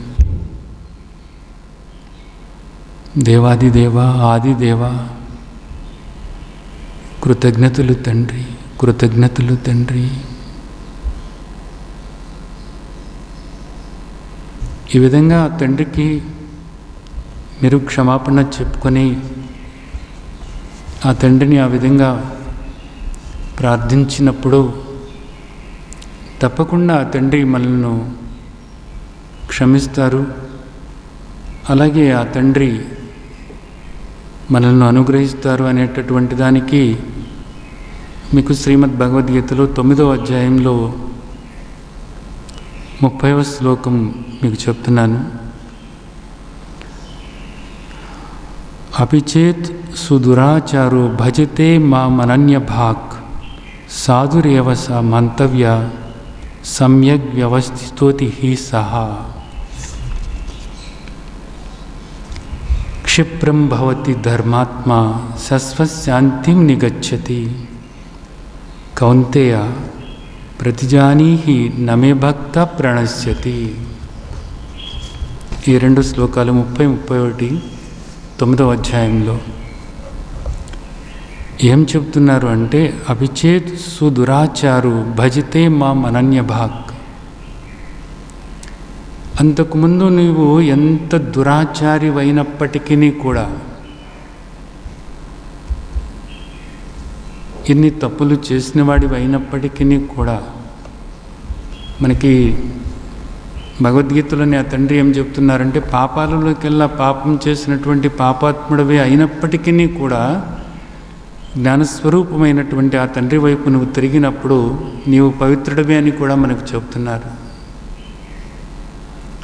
దేవాదిదేవ, ఆదిదేవ, కృతజ్ఞతలు తండ్రి, కృతజ్ఞతలు తండ్రి. ఈ విధంగా తండ్రికి మీరు క్షమాపణ చెప్పుకొని ఆ తండ్రిని ఆ విధంగా ప్రార్థించినప్పుడు తప్పకుండా ఆ తండ్రి మనల్ని క్షమిస్తారు. అలాగే ఆ తండ్రి మనల్ని అనుగ్రహిస్తారు అనేటటువంటి దానికి మీకు శ్రీమద్ భగవద్గీతలో 9వ అధ్యాయంలో 30వ శ్లోకం మీకు చెప్తున్నాను. అపిచేత్ సుదురాచారో భజతే మామనన్య భాక్ సాధురేవ స మంతవ్య సమ్యక్ వ్యవస్థితోతి హి సహా. క్షిప్రం భవతి ధర్మాత్మా సస్వశాంతిం నిగచ్చతి కౌంతేయ ప్రతిజానీహి నమే భక్త ప్రణశ్యతి. ఈ 2 శ్లోకాలు 30-31 9వ అధ్యాయంలో ఏం చెప్తున్నారు అంటే, అభిచేత్ సుదురాచారు భజితే మాం అనన్య భాక్. అంతకుముందు నీవు ఎంత దురాచారి అయినప్పటికీ కూడా, ఎన్ని తప్పులు చేసిన వాడివి అయినప్పటికీ కూడా మనకి భగవద్గీతలోని ఆ తండ్రి ఏం చెప్తున్నారంటే, పాపాలలోకెల్లా పాపం చేసినటువంటి పాపాత్ముడివే అయినప్పటికీ కూడా జ్ఞానస్వరూపమైనటువంటి ఆ తండ్రి వైపు నువ్వు తిరిగినప్పుడు నీవు పవిత్రుడివే అని కూడా మనకు చెప్తున్నారు.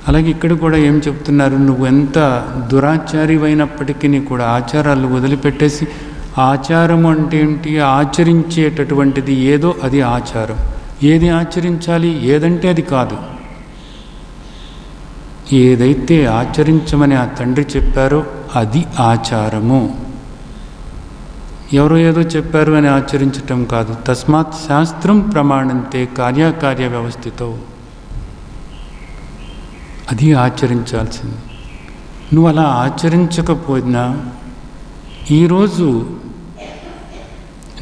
అలాగే ఇక్కడ కూడా ఏం చెప్తున్నారు, నువ్వు ఎంత దురాచారివైనప్పటికీ కూడా ఆచారాలు వదిలిపెట్టేసి, ఆచారం అంటే ఏంటి, ఆచరించేటటువంటిది ఏదో అది ఆచారం. ఏది ఆచరించాలి, ఏదంటే అది కాదు. ఏదైతే ఆచరించమని ఆ తండ్రి చెప్పారో అది ఆచారము. ఎవరో ఏదో చెప్పారు అని ఆచరించటం కాదు. తస్మాత్ శాస్త్రం ప్రమాణంతే కార్యకార్య వ్యవస్థితో, అది ఆచరించాల్సింది. నువ్వు అలా ఆచరించకపోయినా ఈరోజు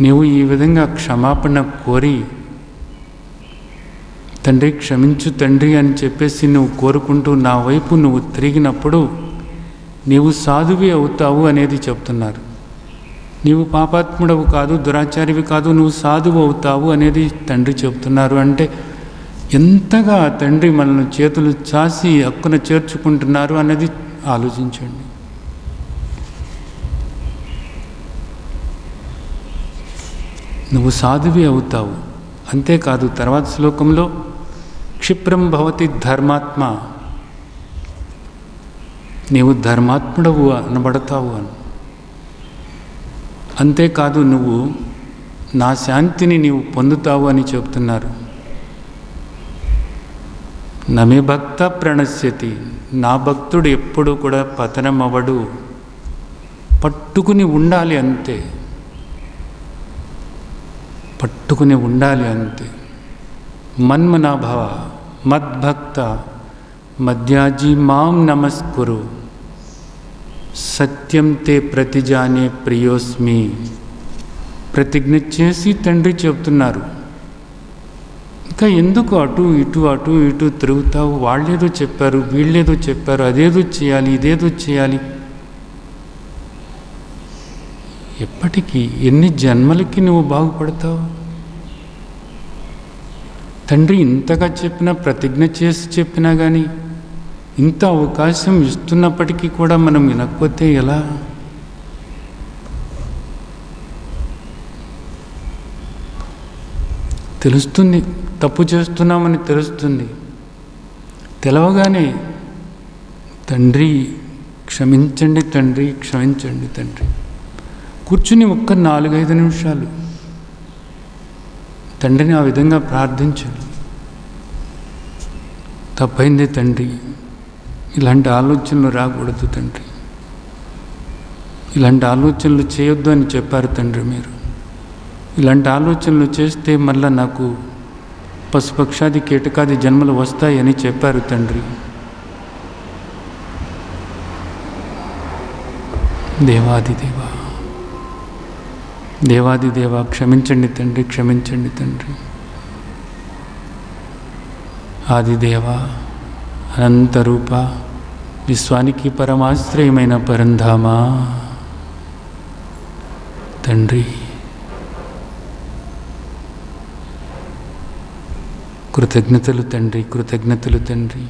నీవు ఈ విధంగా క్షమాపణ కోరి, తండ్రి క్షమించు తండ్రి అని చెప్పేసి నువ్వు కోరుకుంటూ నా వైపు నువ్వు తిరిగినప్పుడు నీవు సాధువి అవుతావు అనేది చెప్తున్నారు. నీవు పాపాత్ముడవు కాదు, దురాచారివి కాదు, నువ్వు సాధువు అవుతావు అనేది తండ్రి చెప్తున్నారు. అంటే ఎంతగా తండ్రి మనల్ని చేతులు చాసి హక్కున చేర్చుకుంటున్నారు అన్నది ఆలోచించండి. నువ్వు సాధువి అవుతావు. అంతేకాదు తర్వాత శ్లోకంలో క్షిప్రం భవతి ధర్మాత్మ, నీవు ధర్మాత్ముడవు అనబడతావు అని. అంతేకాదు నువ్వు నా శాంతిని నీవు పొందుతావు అని చెప్తున్నారు. నమే భక్త ప్రణశ్యతి, నా భక్తుడు ఎప్పుడు కూడా పతనం అవ్వడు, పట్టుకుని ఉండాలి అంతే, పట్టుకుని ఉండాలి అంతే. మన్మనాభవ మద్భక్త మధ్యాజీ మాం నమస్కురు, సత్యం తే ప్రతిజానే ప్రియోస్మి. ప్రతిజ్ఞ చేసి తండ్రి చెప్తున్నారు. ఇంకా ఎందుకు అటు ఇటు తిరుగుతావు? వాళ్ళేదో చెప్పారు, వీళ్ళేదో చెప్పారు, అదేదో చేయాలి, ఇదేదో చేయాలి. ఎప్పటికీ ఎన్ని జన్మలకి నువ్వు బాగుపడతావు? తండ్రి ఇంతగా చెప్పినా, ప్రతిజ్ఞ చేసి చెప్పినా కానీ, ఇంత అవకాశం ఇస్తున్నప్పటికీ కూడా మనం వినకపోతే ఎలా? తెలుస్తుంది, తప్పు చేస్తున్నామని తెలుస్తుంది. తెలవగానే తండ్రి క్షమించండి తండ్రి, క్షమించండి తండ్రి. కూర్చుని ఒక్క 4-5 నిమిషాలు తండ్రిని ఆ విధంగా ప్రార్థించండి. తప్పైంది తండ్రి, ఇలాంటి ఆలోచనలు రాకూడదు తండ్రి, ఇలాంటి ఆలోచనలు చేయొద్దు అని చెప్పారు తండ్రి మీరు. ఇలాంటి ఆలోచనలు చేస్తే మళ్ళా నాకు పశుపక్షాది కీటకాది జన్మలు వస్తాయని చెప్పారు తండ్రి. దేవాదిదేవా, దేవాదిదేవా క్షమించండి తండ్రి, క్షమించండి తండ్రి. ఆదిదేవా, అనంతరూప, విశ్వానికి పరమాశ్రయమైన పరంధామా తండ్రి, కృతజ్ఞతలు తండ్రి, కృతజ్ఞతలు తండ్రి.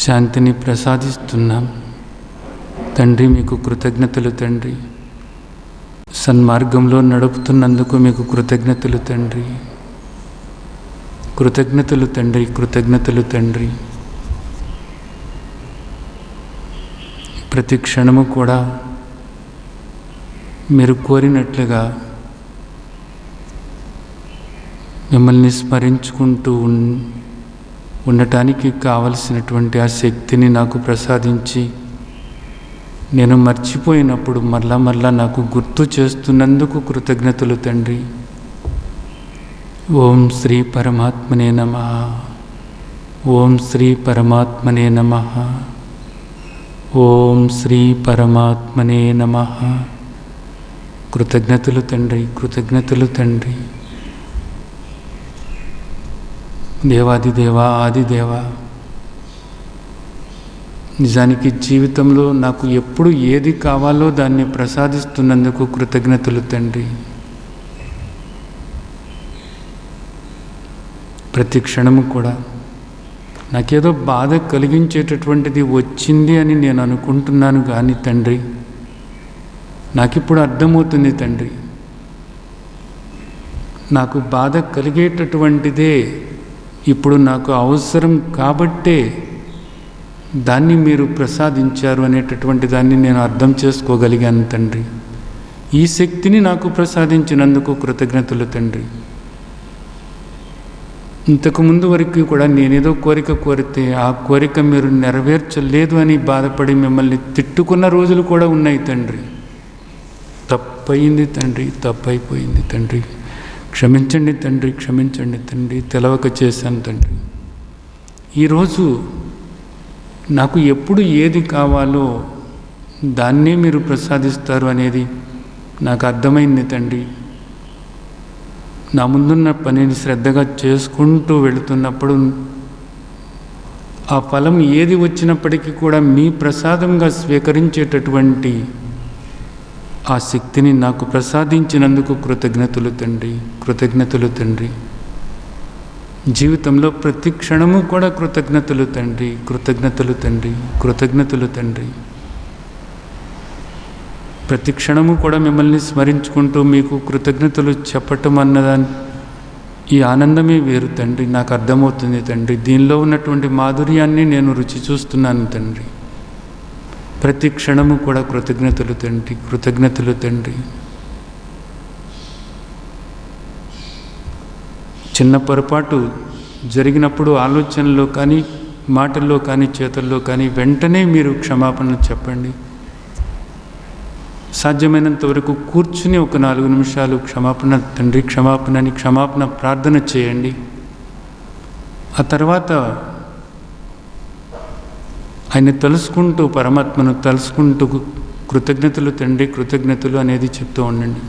శాంతిని ప్రసాదిస్తున్నాం తండ్రి, మీకు కృతజ్ఞతలు తండ్రి. సన్మార్గంలో నడుపుతున్నందుకు మీకు కృతజ్ఞతలు తండ్రి, కృతజ్ఞతలు తండ్రి, కృతజ్ఞతలు తండ్రి. ప్రతి క్షణము కూడా మీరు కోరినట్లుగా మిమ్మల్ని స్మరించుకుంటూ ఉండటానికి కావలసినటువంటి ఆ శక్తిని నాకు ప్రసాదించి, నేను మర్చిపోయినప్పుడు మరలా నాకు గుర్తు చేస్తున్నందుకు కృతజ్ఞతలు తండ్రి. ఓం శ్రీ పరమాత్మనే నమః, ఓం శ్రీ పరమాత్మనే నమః, ఓం శ్రీ పరమాత్మనే నమః. కృతజ్ఞతలు తండ్రి, కృతజ్ఞతలు తండ్రి. దేవాదిదేవా, ఆదిదేవా, నిజానికి జీవితంలో నాకు ఎప్పుడు ఏది కావాలో దాన్ని ప్రసాదిస్తున్నందుకు కృతజ్ఞతలు తండ్రి. ప్రతి క్షణము కూడా నాకేదో బాధ కలిగించేటటువంటిది వచ్చింది అని నేను అనుకుంటున్నాను కానీ తండ్రి, నాకిప్పుడు అర్థమవుతుంది తండ్రి, నాకు బాధ కలిగేటటువంటిదే ఇప్పుడు నాకు అవసరం కాబట్టే దాన్ని మీరు ప్రసాదించారు అనేటటువంటి దాన్ని నేను అర్థం చేసుకోగలిగాను తండ్రి. ఈ శక్తిని నాకు ప్రసాదించినందుకు కృతజ్ఞతలు తండ్రి. ఇంతకుముందు వరకు కూడా నేనేదో కోరిక కోరితే ఆ కోరిక మీరు నెరవేర్చలేదు అని బాధపడి మిమ్మల్ని తిట్టుకున్న రోజులు కూడా ఉన్నాయి తండ్రి. తప్పయింది తండ్రి, తప్పైపోయింది తండ్రి, క్షమించండి తండ్రి, క్షమించండి తండ్రి, తెలవక చేశాను తండ్రి. ఈరోజు నాకు ఎప్పుడు ఏది కావాలో దాన్నే మీరు ప్రసాదిస్తారు అనేది నాకు అర్థమైంది తండ్రి. నా ముందున్న పనిని శ్రద్ధగా చేసుకుంటూ వెళుతున్నప్పుడు ఆ ఫలం ఏది వచ్చినప్పటికీ కూడా మీ ప్రసాదంగా స్వీకరించేటటువంటి ఆ శక్తిని నాకు ప్రసాదించినందుకు కృతజ్ఞతలు తండ్రి, కృతజ్ఞతలు తండ్రి. జీవితంలో ప్రతి క్షణము కూడా కృతజ్ఞతలు తండ్రి, కృతజ్ఞతలు తండ్రి, కృతజ్ఞతలు తండ్రి. ప్రతి క్షణము కూడా మిమ్మల్ని స్మరించుకుంటూ మీకు కృతజ్ఞతలు చెప్పటం అన్నదాన్ని ఈ ఆనందమే వేరు తండ్రి. నాకు అర్థమవుతుంది తండ్రి, దీనిలో ఉన్నటువంటి మాధుర్యాన్ని నేను రుచి చూస్తున్నాను తండ్రి. ప్రతి క్షణము కూడా కృతజ్ఞతలు తండ్రి, కృతజ్ఞతలు తండ్రి. చిన్న పొరపాటు జరిగినప్పుడు ఆలోచనలో కానీ మాటల్లో కానీ చేతుల్లో కానీ వెంటనే మీరు క్షమాపణ చెప్పండి. సాధ్యమైనంత వరకు కూర్చుని ఒక 4 నిమిషాలు క్షమాపణ తండ్రి, క్షమాపణని క్షమాపణ ప్రార్థన చేయండి. ఆ తర్వాత ఆయన తలుసుకుంటూ, పరమాత్మను తలుసుకుంటూ కృతజ్ఞతలు తండ్రి, కృతజ్ఞతలు అనేది చెప్తూ ఉండండి.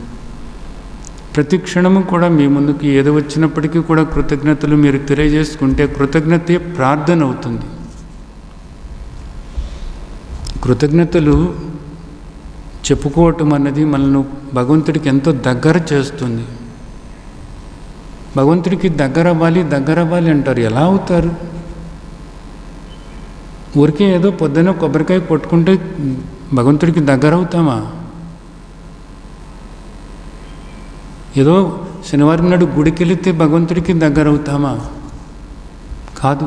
ప్రతి క్షణము కూడా మీ ముందుకు ఏదో వచ్చినప్పటికీ కూడా కృతజ్ఞతలు మీరు తెలియజేసుకుంటే కృతజ్ఞతే ప్రార్థన అవుతుంది. కృతజ్ఞతలు చెప్పుకోవటం అన్నది మనల్ని భగవంతుడికి ఎంతో దగ్గర చేస్తుంది. భగవంతుడికి దగ్గర అవ్వాలి అంటారు. ఎలా అవుతారు? ఊరికే ఏదో పొద్దున కొబ్బరికాయ కొట్టుకుంటే భగవంతుడికి దగ్గర అవుతామా? ఏదో శనివారం నాడు గుడికి వెళితే భగవంతుడికి దగ్గర అవుతామా? కాదు.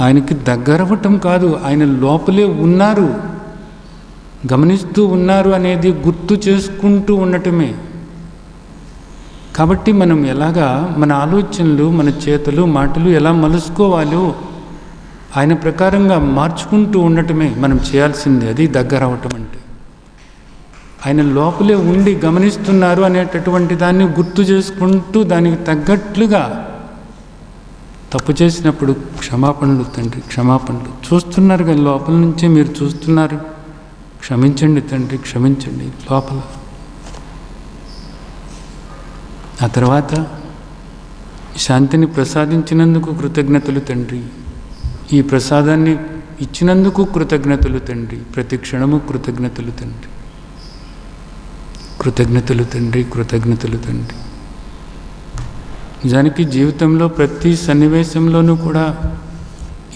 ఆయనకి దగ్గర అవ్వటం కాదు, ఆయన లోపలే ఉన్నారు, గమనిస్తూ ఉన్నారు అనేది గుర్తు చేసుకుంటూ ఉండటమే. కాబట్టి మనం ఎలాగా మన ఆలోచనలు, మన చేతులు, మాటలు ఎలా మలుసుకోవాలో ఆయన ప్రకారంగా మార్చుకుంటూ ఉండటమే మనం చేయాల్సింది. అది దగ్గర అవ్వటం అంటే. ఆయన లోపలే ఉండి గమనిస్తున్నారు అనేటటువంటి దాన్ని గుర్తు చేసుకుంటూ దానికి తగ్గట్లుగా తప్పు చేసినప్పుడు క్షమాపణలు తండ్రి, క్షమాపణలు. చూస్తున్నారు కదా, లోపల నుంచే మీరు చూస్తున్నారు. క్షమించండి తండ్రి, క్షమించండి లోపల. ఆ తర్వాత శాంతిని ప్రసాదించినందుకు కృతజ్ఞతలు తండ్రి, ఈ ప్రసాదాన్ని ఇచ్చినందుకు కృతజ్ఞతలు తండ్రి, ప్రతి క్షణము కృతజ్ఞతలు తండ్రి, కృతజ్ఞతలు తండ్రి, కృతజ్ఞతలు తండ్రి. నిజానికి జీవితంలో ప్రతి సన్నివేశంలోనూ కూడా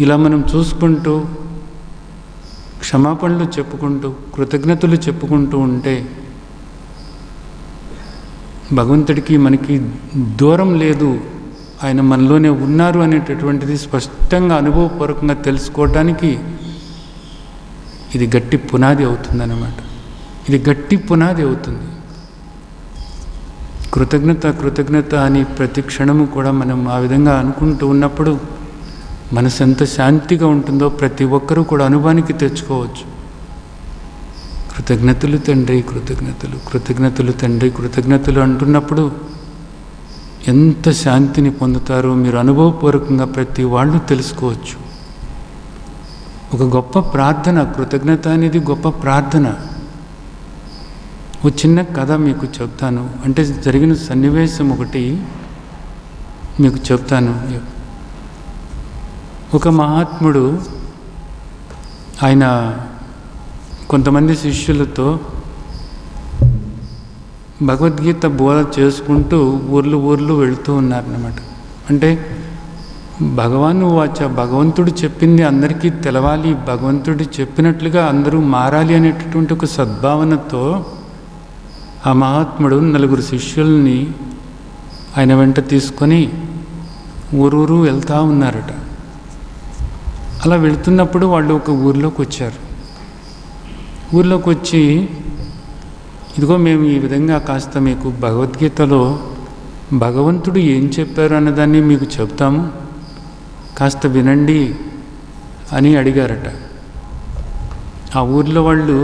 ఇలా మనం చూసుకుంటూ క్షమాపణలు చెప్పుకుంటూ కృతజ్ఞతలు చెప్పుకుంటూ ఉంటే భగవంతుడికి మనకి దూరం లేదు, ఆయన మనలోనే ఉన్నారు అనేటటువంటిది స్పష్టంగా అనుభవపూర్వకంగా తెలుసుకోవటానికి ఇది గట్టి పునాది అవుతుందన్నమాట. ఇది గట్టి పునాది అవుతుంది. కృతజ్ఞత కృతజ్ఞత అని ప్రతి క్షణము కూడా మనం ఆ విధంగా అనుకుంటూ ఉన్నప్పుడు మనసు ఎంత శాంతిగా ఉంటుందో ప్రతి ఒక్కరూ కూడా అనుభవానికి తెచ్చుకోవచ్చు. కృతజ్ఞతలు తండ్రి, కృతజ్ఞతలు, కృతజ్ఞతలు తండ్రి, కృతజ్ఞతలు అంటున్నప్పుడు ఎంత శాంతిని పొందుతారో మీరు అనుభవపూర్వకంగా ప్రతి వాళ్ళు తెలుసుకోవచ్చు. ఒక గొప్ప ప్రార్థన, కృతజ్ఞత అనేది గొప్ప ప్రార్థన. ఓ చిన్న కథ మీకు చెప్తాను, అంటే జరిగిన సన్నివేశం ఒకటి మీకు చెప్తాను. ఒక మహాత్ముడు ఆయన కొంతమంది శిష్యులతో భగవద్గీత బోధ చేసుకుంటూ ఊర్లు వెళుతూ ఉన్నారన్నమాట. అంటే భగవాన్ వాచ, భగవంతుడు చెప్పింది అందరికీ తెలవాలి, భగవంతుడు చెప్పినట్లుగా అందరూ మారాలి అనేటటువంటి ఒక సద్భావనతో ఆ మహాత్ముడు 4 శిష్యుల్ని ఆయన వెంట తీసుకొని ఊరూరు వెళ్తూ ఉన్నారట. అలా వెళుతున్నప్పుడు వాళ్ళు ఒక ఊర్లోకి వచ్చారు. ఊర్లోకి వచ్చి, ఇదిగో మేము ఈ విధంగా కాస్త మీకు భగవద్గీతలో భగవంతుడు ఏం చెప్పారు అన్నదాన్ని మీకు చెప్తాము, కాస్త వినండి అని అడిగారట. ఆ ఊర్లో వాళ్ళు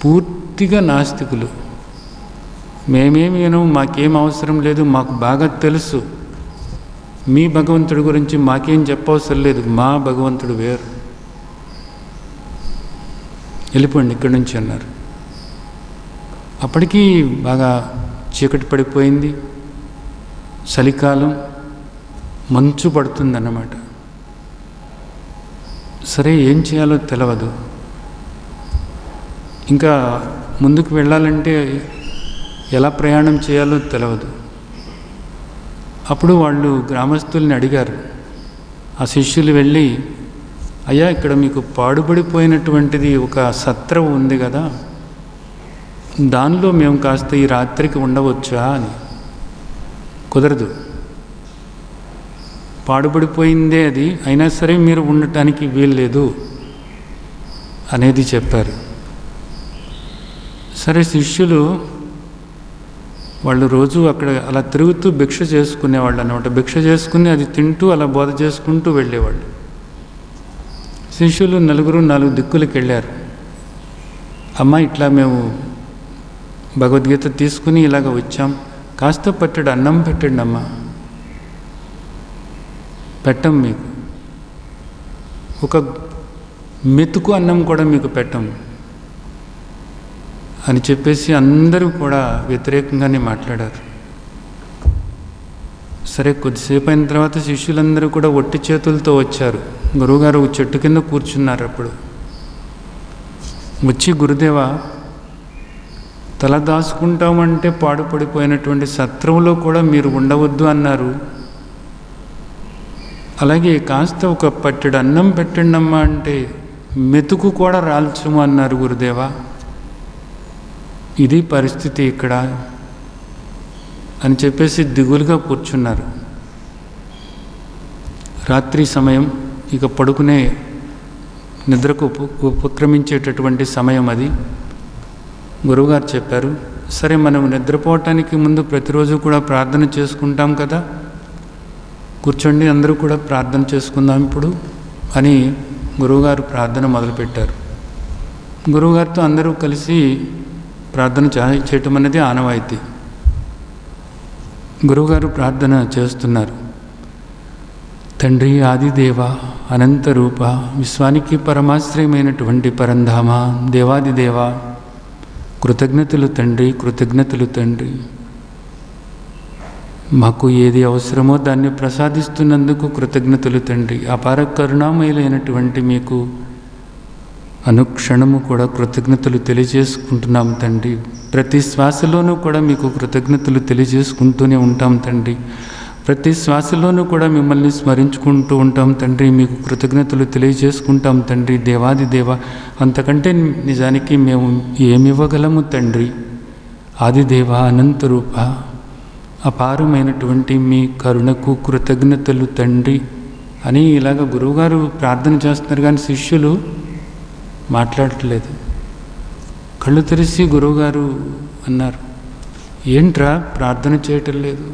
పూర్తిగా నాస్తికులు. మేమేమి వినము, మాకేం అవసరం లేదు, మాకు బాగా తెలుసు, మీ భగవంతుడి గురించి మాకేం చెప్పవసరం లేదు, మా భగవంతుడు వేరు, వెళ్ళిపోండి ఇక్కడి నుంచి అన్నారు. అప్పటికీ బాగా చీకటి పడిపోయింది, చలికాలం, మంచు పడుతుందన్నమాట. సరే ఏం చేయాలో తెలియదు. ఇంకా ముందుకు వెళ్ళాలంటే ఎలా ప్రయాణం చేయాలో తెలియదు. అప్పుడు వాళ్ళు గ్రామస్తుల్ని అడిగారు. ఆ శిష్యులు వెళ్ళి, అయ్యా ఇక్కడ మీకు పాడుబడిపోయినటువంటిది ఒక సత్రం ఉంది కదా, దానిలో మేము కాస్త ఈ రాత్రికి ఉండవచ్చా అని. కుదరదు, పాడుబడిపోయిందే అది, అయినా సరే మీరు ఉండటానికి వీల్లేదు అనేది చెప్పారు. సరే శిష్యులు వాళ్ళు రోజు అక్కడ అలా తిరుగుతూ భిక్ష చేసుకునేవాళ్ళు అన్నమాట. భిక్ష చేసుకుని అది తింటూ అలా బోధ చేసుకుంటూ వెళ్ళేవాళ్ళు. శిష్యులు 4 దిక్కులకు వెళ్ళారు. అమ్మ ఇట్లా మేము భగవద్గీత తీసుకుని ఇలాగ వచ్చాం, కాస్త పట్టెడు అన్నం పెట్టండి అమ్మ. పెట్టం మీకు, ఒక మెతుకు అన్నం కూడా మీకు పెట్టం అని చెప్పేసి అందరూ కూడా వ్యతిరేకంగానే మాట్లాడారు. సరే కొద్దిసేపు అయిన తర్వాత శిష్యులందరూ కూడా ఒట్టి చేతులతో వచ్చారు. గురువుగారు చెట్టు కింద కూర్చున్నారు. అప్పుడు వచ్చి, గురుదేవా తల దాచుకుంటామంటే పాడుపడిపోయినటువంటి సత్రంలో కూడా మీరు ఉండవద్దు అన్నారు, అలాగే కాస్త ఒక పట్టెడు అన్నం పెట్టండి అమ్మా అంటే మెతుకు కూడా రాల్చము అన్నారు గురుదేవా, ఇది పరిస్థితి ఇక్కడ అని చెప్పేసి దిగులుగా కూర్చున్నారు. రాత్రి సమయం, ఇక పడుకునే నిద్రకు ఉపక్రమించేటటువంటి సమయం అది. గురువుగారు చెప్పారు, సరే మనం నిద్రపోవటానికి ముందు ప్రతిరోజు కూడా ప్రార్థన చేసుకుంటాం కదా, కూర్చోండి అందరూ కూడా ప్రార్థన చేసుకుందాం ఇప్పుడు అని గురువుగారు ప్రార్థన మొదలుపెట్టారు. గురువుగారితో అందరూ కలిసి ప్రార్థన చేయటం అనేది ఆనవాయితీ. గురువుగారు ప్రార్థన చేస్తున్నారు. తండ్రి ఆదిదేవ, అనంతరూప, విశ్వానికి పరమాశ్రయమైనటువంటి పరంధామ, దేవాదిదేవ, కృతజ్ఞతలు తండ్రి, కృతజ్ఞతలు తండ్రి. మాకు ఏది అవసరమో దాన్ని ప్రసాదిస్తున్నందుకు కృతజ్ఞతలు తండ్రి. అపార కరుణామయులైనటువంటి మీకు అనుక్షణము కూడా కృతజ్ఞతలు తెలియజేసుకుంటున్నాం తండ్రి. ప్రతి శ్వాసలోనూ కూడా మీకు కృతజ్ఞతలు తెలియజేసుకుంటూనే ఉంటాం తండ్రి. ప్రతి శ్వాసలోనూ కూడా మిమ్మల్ని స్మరించుకుంటూ ఉంటాం తండ్రి, మీకు కృతజ్ఞతలు తెలియజేసుకుంటాం తండ్రి. దేవాది దేవ, అంతకంటే నిజానికి మేము ఏమివ్వగలము తండ్రి. ఆదిదేవ, అనంతరూప, అపారమైనటువంటి మీ కరుణకు కృతజ్ఞతలు తండ్రి అని ఇలాగ గురువుగారు ప్రార్థన చేస్తున్నారు. కానీ శిష్యులు మాట్లాడట్లేదు. కళ్ళు తెరిచి గురువుగారు అన్నారు, ఏంట్రా ప్రార్థన చేయటం లేదు?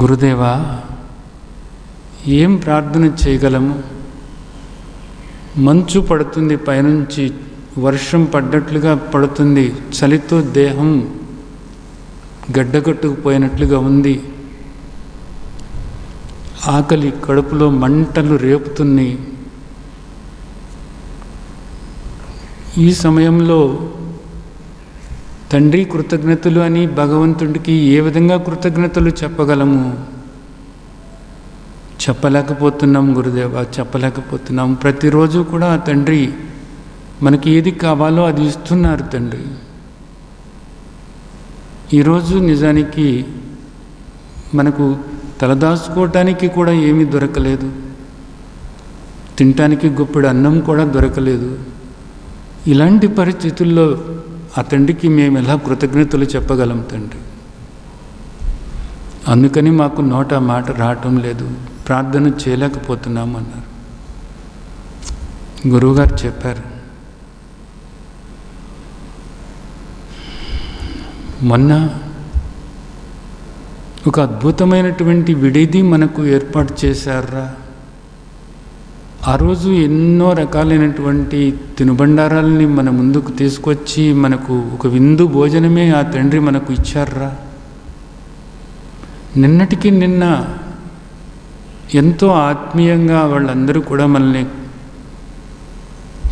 గురుదేవా, ఏం ప్రార్థన చేయగలము? మంచు పడుతుంది, పైనుంచి వర్షం పడ్డట్లుగా పడుతుంది, చలితో దేహం గడ్డగట్టుకుపోయినట్లుగా ఉంది, ఆకలి కడుపులో మంటలు రేపుతున్నాయి. ఈ సమయంలో తండ్రి కృతజ్ఞతలు అని భగవంతుడికి ఏ విధంగా కృతజ్ఞతలు చెప్పగలము? చెప్పలేకపోతున్నాం గురుదేవ, చెప్పలేకపోతున్నాం. ప్రతిరోజు కూడా తండ్రి మనకి ఏది కావాలో అది ఇస్తున్నారు తండ్రి. ఈరోజు నిజానికి మనకు తలదాచుకోవటానికి కూడా ఏమీ దొరకలేదు, తినటానికి గుప్పెడు అన్నం కూడా దొరకలేదు. ఇలాంటి పరిస్థితుల్లో ఆ తండ్రికి మేము ఎలా కృతజ్ఞతలు చెప్పగలం తండ్రి? అందుకని మాకు నోట మాట రావటం లేదు, ప్రార్థన చేయలేకపోతున్నాం అన్నారు. గురువుగారు చెప్పారు, మొన్న ఒక అద్భుతమైనటువంటి విడిది మనకు ఏర్పాటు చేశారా. ఆ రోజు ఎన్నో రకాలైనటువంటి తినుబండారాలని మన ముందుకు తీసుకొచ్చి మనకు ఒక విందు భోజనమే ఆ తండ్రి మనకు ఇచ్చారా. నిన్నటికి నిన్న ఎంతో ఆత్మీయంగా వాళ్ళందరూ కూడా మనల్ని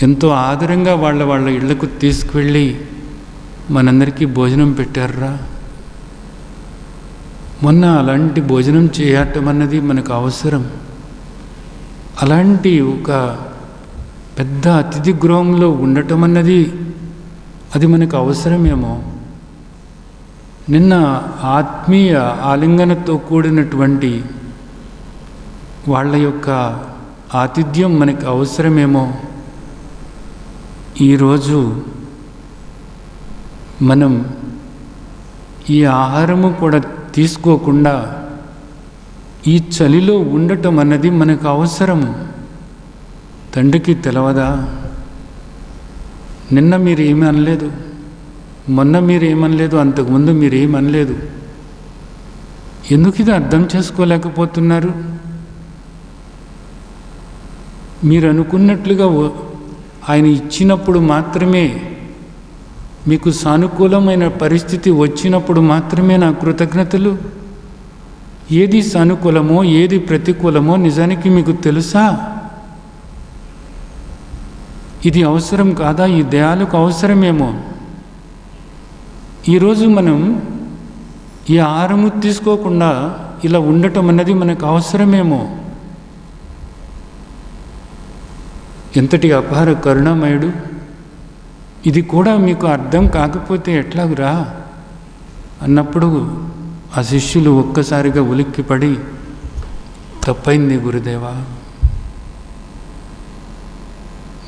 ఎంతో ఆదరంగా వాళ్ళ ఇళ్లకు తీసుకువెళ్ళి మనందరికీ భోజనం పెట్టారా. మొన్న అలాంటి భోజనం చేయటం అన్నది మనకు అవసరం. అలాంటి ఒక పెద్ద అతిథి గృహంలో ఉండటం అన్నది అది మనకు అవసరమేమో. నిన్న ఆత్మీయ ఆలింగనతో కూడినటువంటి వాళ్ళ యొక్క ఆతిథ్యం మనకు అవసరమేమో. ఈరోజు మనం ఈ ఆహారము కూడా తీసుకోకుండా ఈ చలిలో ఉండటం అన్నది మనకు అవసరము. తండ్రికి తెలవదా? నిన్న మీరు ఏమీ అనలేదు, మొన్న మీరు ఏమనలేదు, అంతకుముందు మీరు ఏమనలేదు. ఎందుకు ఇది అర్థం చేసుకోలేకపోతున్నారు? మీరు అనుకున్నట్లుగా ఆయన ఇచ్చినప్పుడు మాత్రమే, మీకు సానుకూలమైన పరిస్థితి వచ్చినప్పుడు మాత్రమే నా కృతజ్ఞతలు. ఏది సానుకూలమో ఏది ప్రతికూలమో నిజానికి మీకు తెలుసా? ఇది అవసరం కాదా? ఈ దేహాలకు అవసరమేమో. ఈరోజు మనం ఈ ఆహారము తీసుకోకుండా ఇలా ఉండటం అన్నది మనకు అవసరమేమో. ఎంతటి అపార కరుణామయుడు! ఇది కూడా మీకు అర్థం కాకపోతే ఎట్లాగురా అన్నప్పుడు ఆ శిష్యులు ఒక్కసారిగా ఉలిక్కిపడి, తప్పైంది గురుదేవా,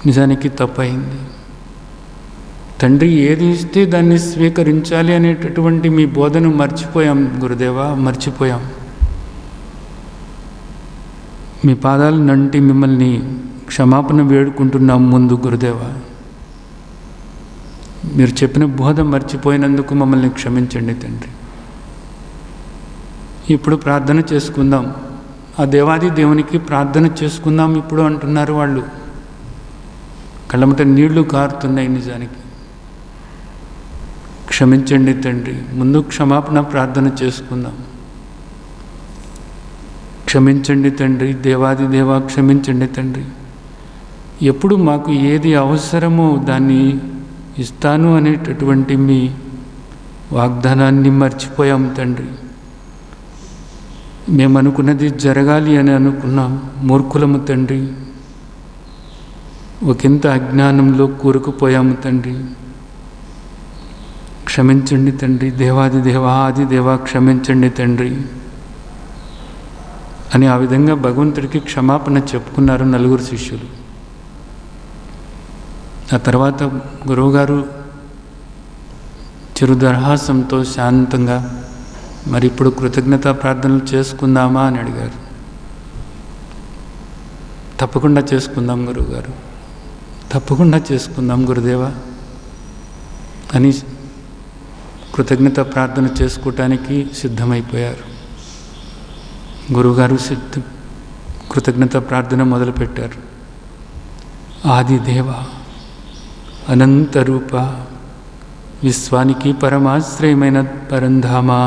నిజానికి తప్పైంది. తండ్రి ఏది ఇస్తే దాన్ని స్వీకరించాలి అనేటటువంటి మీ బోధను మర్చిపోయాం గురుదేవా, మర్చిపోయాం. మీ పాదాలు నంటి మిమ్మల్ని క్షమాపణ వేడుకుంటున్నాం ముందు గురుదేవా. మీరు చెప్పిన బోధ మర్చిపోయినందుకు మమ్మల్ని క్షమించండి తండ్రి. ఇప్పుడు ప్రార్థన చేసుకుందాం, ఆ దేవాది దేవునికి ప్రార్థన చేసుకుందాం ఇప్పుడు అంటున్నారు వాళ్ళు. కళ్ళమట నీళ్లు కారుతున్నాయి నిజానికి. క్షమించండి తండ్రి, ముందు క్షమాపణ ప్రార్థన చేసుకుందాం. క్షమించండి తండ్రి, దేవాది దేవా క్షమించండి తండ్రి. ఎప్పుడు మాకు ఏది అవసరమో దాన్ని ఇస్తాను అనేటటువంటి మీ వాగ్దానాన్ని మర్చిపోయాం తండ్రి. మేము అనుకున్నది జరగాలి అని అనుకున్నాం, మూర్ఖులము తండ్రి. ఒకంత అజ్ఞానంలో కూరుకుపోయాము తండ్రి. క్షమించండి తండ్రి, దేవాది దేవా ఆది దేవా క్షమించండి తండ్రి అని ఆ విధంగా భగవంతుడికి క్షమాపణ చెప్పుకున్నారు నలుగురు శిష్యులు. ఆ తర్వాత గురువుగారు చిరుదరహాసంతో శాంతంగా, మరి ఇప్పుడు కృతజ్ఞతా ప్రార్థనలు చేసుకుందామా అని అడిగారు. తప్పకుండా చేసుకుందాం గురువుగారు, తప్పకుండా చేసుకుందాం గురుదేవా అని కృతజ్ఞత ప్రార్థన చేసుకోవటానికి సిద్ధమైపోయారు. గురువుగారు కృతజ్ఞత ప్రార్థన మొదలుపెట్టారు. ఆదిదేవ, అనంతరూప, విశ్వానికి పరమాశ్రయమైన పరంధామా,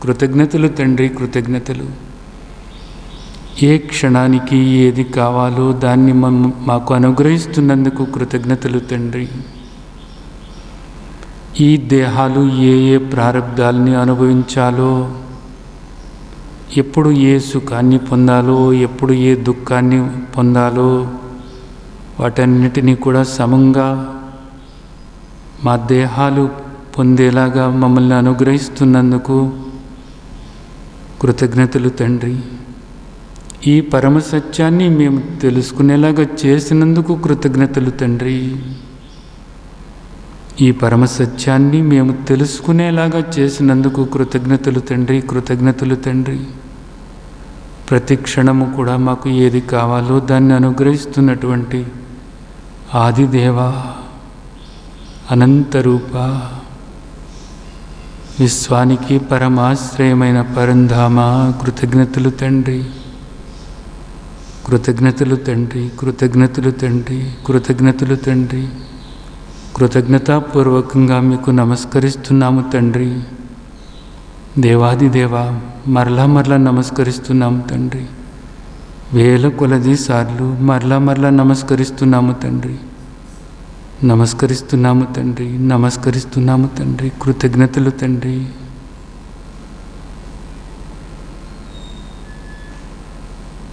కృతజ్ఞతలు తండ్రి, కృతజ్ఞతలు. ఏ క్షణానికి ఏది కావాలో దాన్ని మాకు అనుగ్రహిస్తున్నందుకు కృతజ్ఞతలు తండ్రి. ఈ దేహాలు ఏ ఏ ప్రారబ్ధాలని అనుభవించాలో, ఎప్పుడు ఏ సుఖాన్ని పొందాలో, ఎప్పుడు ఏ దుఃఖాన్ని పొందాలో వాటన్నిటినీ కూడా సమంగా మా దేహాలు పొందేలాగా మమ్మల్ని అనుగ్రహిస్తున్నందుకు కృతజ్ఞతలు తండ్రి. ఈ పరమ సత్యాన్ని మేము తెలుసుకునేలాగా చేసినందుకు కృతజ్ఞతలు తండ్రి. ఈ పరమ సత్యాన్ని మేము తెలుసుకునేలాగా చేసినందుకు కృతజ్ఞతలు తండ్రి, కృతజ్ఞతలు తండ్రి. ప్రతి క్షణము కూడా మాకు ఏది కావాలో దాన్ని అనుగ్రహిస్తున్నటువంటి ఆదిదేవ, అనంతరూప, విశ్వానికి పరమాశ్రయమైన పరంధామ, కృతజ్ఞతలు తండ్రి, కృతజ్ఞతలు తండ్రి, కృతజ్ఞతలు తండ్రి, కృతజ్ఞతలు తండ్రి. కృతజ్ఞతాపూర్వకంగా మీకు నమస్కరిస్తున్నాము తండ్రి. దేవాదిదేవ, మరలా నమస్కరిస్తున్నాము తండ్రి. వేల కొలది సార్లు మరలా నమస్కరిస్తున్నాము తండ్రి. నమస్కరిస్తున్నాము తండ్రి, నమస్కరిస్తున్నాము తండ్రి. కృతజ్ఞతలు తండ్రి.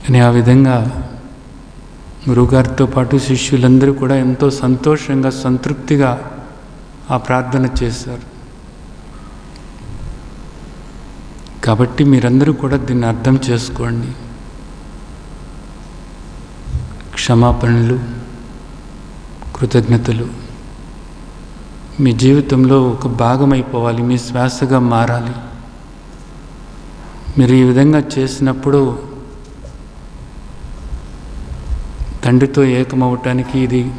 అని ఆ విధంగా గురువుగారితో పాటు శిష్యులందరూ కూడా ఎంతో సంతోషంగా, సంతృప్తిగా ఆ ప్రార్థన చేశారు. కాబట్టి మీరందరూ కూడా దీన్ని అర్థం చేసుకోండి. క్షమాపణలు, కృతజ్ఞతలు మీ జీవితంలో ఒక భాగమైపోవాలి, మీ శ్వాసగా మారాలి. మీరు ఈ విధంగా చేసినప్పుడు తండ్రితో ఏకమవటానికి ఇది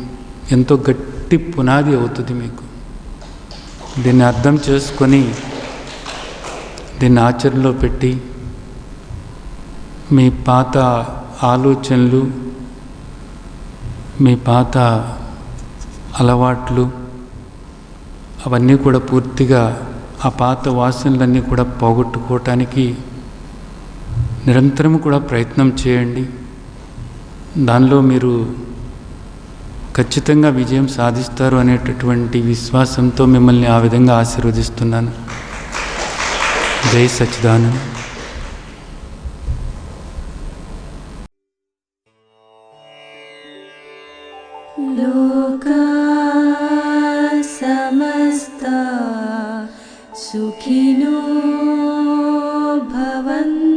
ఎంతో గట్టి పునాది అవుతుంది మీకు. దీన్ని అర్థం చేసుకొని దీన్ని ఆచరణలో పెట్టి మీ పాత ఆలోచనలు, మీ పాత అలవాట్లు అవన్నీ కూడా పూర్తిగా, ఆ పాత వాసనలన్నీ కూడా పోగొట్టుకోవటానికి నిరంతరం కూడా ప్రయత్నం చేయండి. దానిలో మీరు ఖచ్చితంగా విజయం సాధిస్తారు అనేటటువంటి విశ్వాసంతో మిమ్మల్ని ఆ విధంగా ఆశీర్వదిస్తున్నాను. జై సచ్చిదానంద్. లోకా సమస్తా సుఖినో భవంతు.